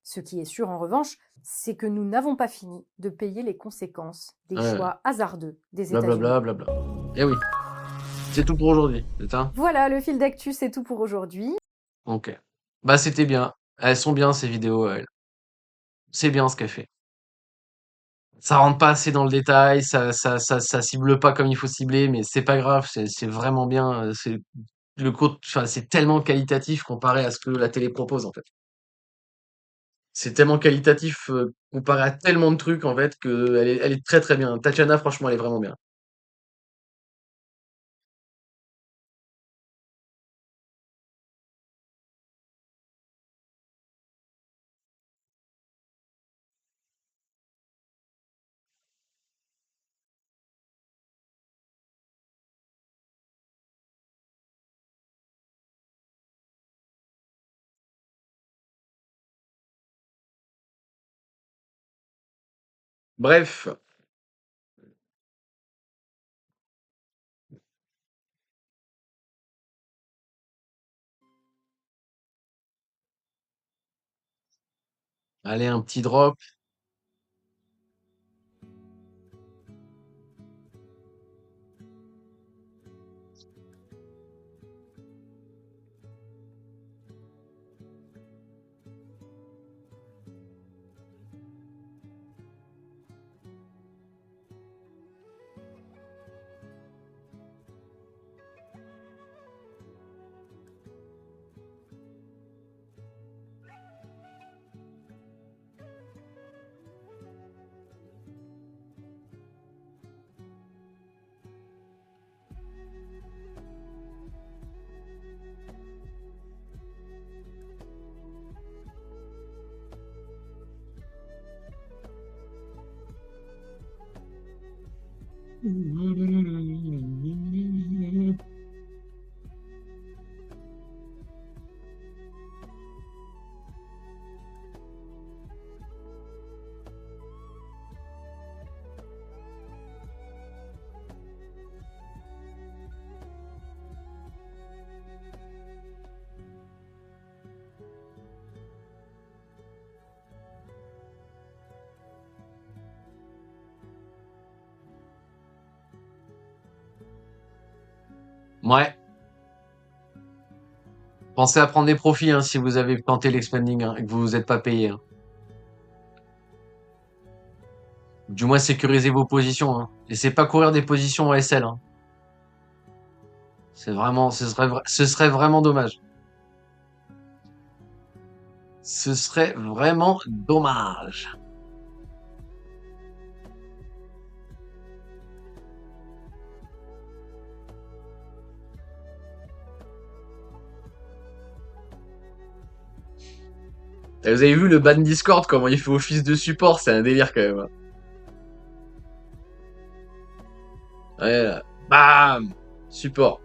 [SPEAKER 2] Ce qui est sûr en revanche, c'est que nous n'avons pas fini de payer les conséquences des
[SPEAKER 1] Ouais.
[SPEAKER 2] choix hasardeux des États-Unis.
[SPEAKER 1] Blablabla, blabla. Eh oui. C'est tout pour aujourd'hui, c'est ça?
[SPEAKER 2] Voilà, le fil d'actu, c'est tout pour aujourd'hui.
[SPEAKER 1] OK. Bah, c'était bien. Elles sont bien ces vidéos, elles. C'est bien ce qu'elle fait. Ça rentre pas assez dans le détail, ça cible pas comme il faut cibler, mais c'est pas grave, c'est vraiment bien, c'est enfin, c'est tellement qualitatif comparé à ce que la télé propose, en fait. C'est tellement qualitatif, comparé à tellement de trucs, en fait, qu'elle est très, très bien. Tatiana, franchement, elle est vraiment bien. Bref. Allez, un petit drop. Ouais. Pensez à prendre des profits, hein, si vous avez tenté l'expanding, hein, et que vous vous êtes pas payé, hein. Du moins, sécurisez vos positions, hein. Laissez pas courir des positions en SL, hein. Ce serait vraiment dommage. Ce serait vraiment dommage. Et vous avez vu le ban Discord, comment il fait office de support, c'est un délire quand même, hein. Ouais, là. Bam! Support.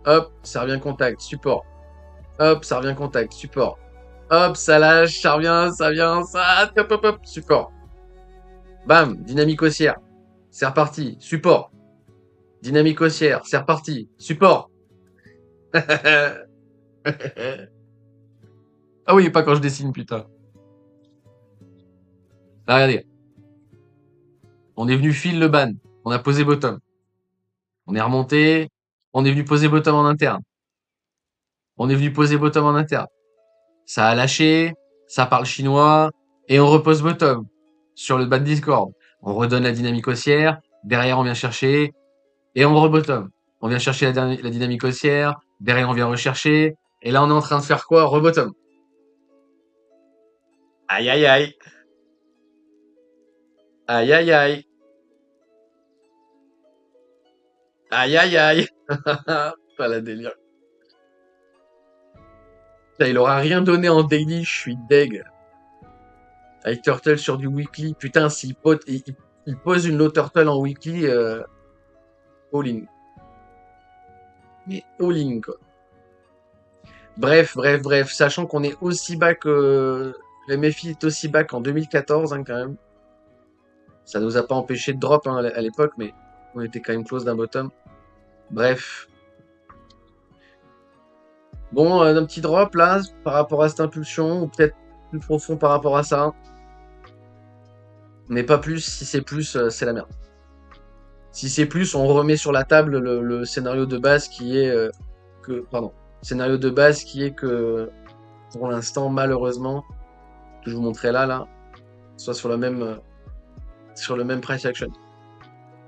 [SPEAKER 1] Hop, ça revient contact, support. Hop, ça revient contact, support. Hop, ça lâche, ça revient, ça vient, ça, hop, hop, hop, support. Bam, dynamique haussière. C'est reparti, support. Dynamique haussière, c'est reparti, support. Ah oui, pas quand je dessine, putain. Là, regardez. On est venu fil le ban. On a posé bottom. On est remonté. On est venu poser bottom en interne. On est venu poser bottom en interne. Ça a lâché. Ça parle chinois. Et on repose bottom. Sur le ban Discord. On redonne la dynamique haussière. Derrière, on vient chercher. Et on rebottom. On vient chercher la dynamique haussière. Derrière, on vient rechercher. Et là, on est en train de faire quoi? Rebottom. Aïe, aïe, aïe. Aïe, aïe, aïe. Aïe, aïe, aïe. Pas la délire. Putain, il aura rien donné en daily, je suis deg. Avec Turtle sur du weekly, putain, s'il il pose une low Turtle en weekly, all in. Mais all in, quoi. Bref, sachant qu'on est aussi bas que... Le MFI est aussi bas qu'en 2014, hein, quand même. Ça nous a pas empêché de drop, hein, à l'époque, mais On était quand même close d'un bottom. Bref. Bon, un petit drop là, par rapport à cette impulsion, ou peut-être plus profond par rapport à ça. Mais pas plus, si c'est plus, c'est la merde. Si c'est plus, on remet sur la table le scénario de base qui est scénario de base qui est que, pour l'instant, malheureusement, que je vous montrais là, soit sur le même price action.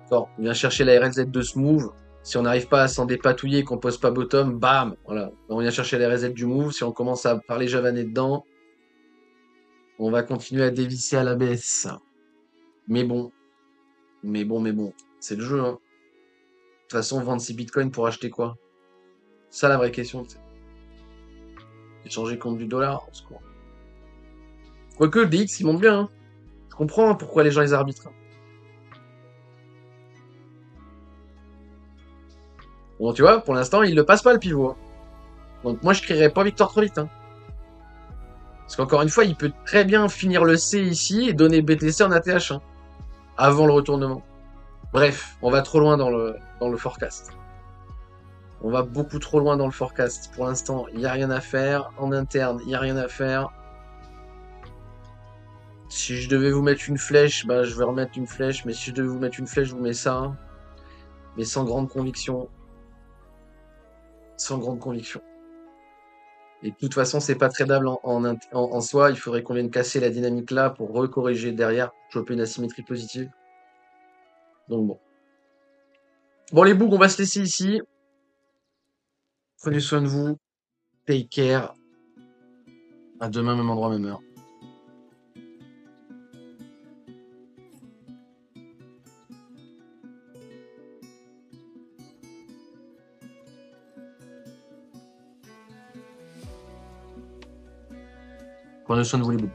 [SPEAKER 1] D'accord, on vient chercher la RLZ de ce move. Si on n'arrive pas à s'en dépatouiller, qu'on pose pas bottom, bam, voilà. On vient chercher la RLZ du move. Si on commence à parler javaner dedans, on va continuer à dévisser à la baisse. Mais bon, c'est le jeu. Hein. De toute façon, vendre 6 bitcoins pour acheter quoi? Ça la vraie question. Échanger contre du dollar, au secours. Quoique le DX il monte bien. Hein. Je comprends pourquoi les gens les arbitrent. Bon, tu vois, pour l'instant, il ne passe pas le pivot. Hein. Donc moi, je crierais pas victoire trop vite. Hein. Parce qu'encore une fois, il peut très bien finir le C ici et donner BTC en ATH. Hein, avant le retournement. Bref, on va trop loin dans le forecast. On va beaucoup trop loin dans le forecast. Pour l'instant, il n'y a rien à faire. En interne, il n'y a rien à faire. Si je devais vous mettre une flèche, bah, je vais remettre une flèche. Mais si je devais vous mettre une flèche, je vous mets ça. Mais sans grande conviction. Sans grande conviction. Et de toute façon, c'est pas tradable en soi. Il faudrait qu'on vienne casser la dynamique là pour recorriger derrière, choper une asymétrie positive. Donc bon. Bon les bougs, on va se laisser ici. Prenez soin de vous. Take care. À demain, même endroit, même heure. Prenez soin de vous les bouts.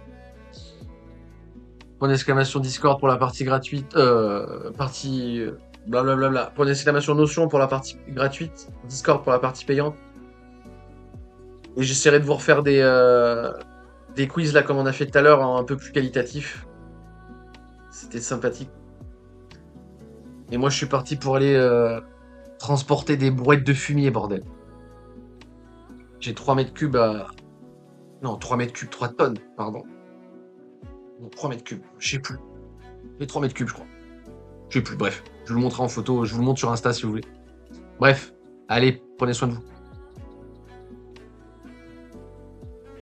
[SPEAKER 1] Point d'exclamation Discord pour la partie gratuite. Partie blablabla. Point d'exclamation Notion pour la partie gratuite. Discord pour la partie payante. Et j'essaierai de vous refaire des quiz là comme on a fait tout à l'heure, un peu plus qualitatifs. C'était sympathique. Et moi je suis parti pour aller transporter des brouettes de fumier, bordel. J'ai 3 mètres cubes à... Non, 3 mètres cubes, 3 tonnes, pardon. Non, 3 mètres cubes, je sais plus. Les 3 mètres cubes, je crois. Je sais plus, bref. Je vous le montrerai en photo, je vous le montre sur Insta si vous voulez. Bref, allez, prenez soin de vous.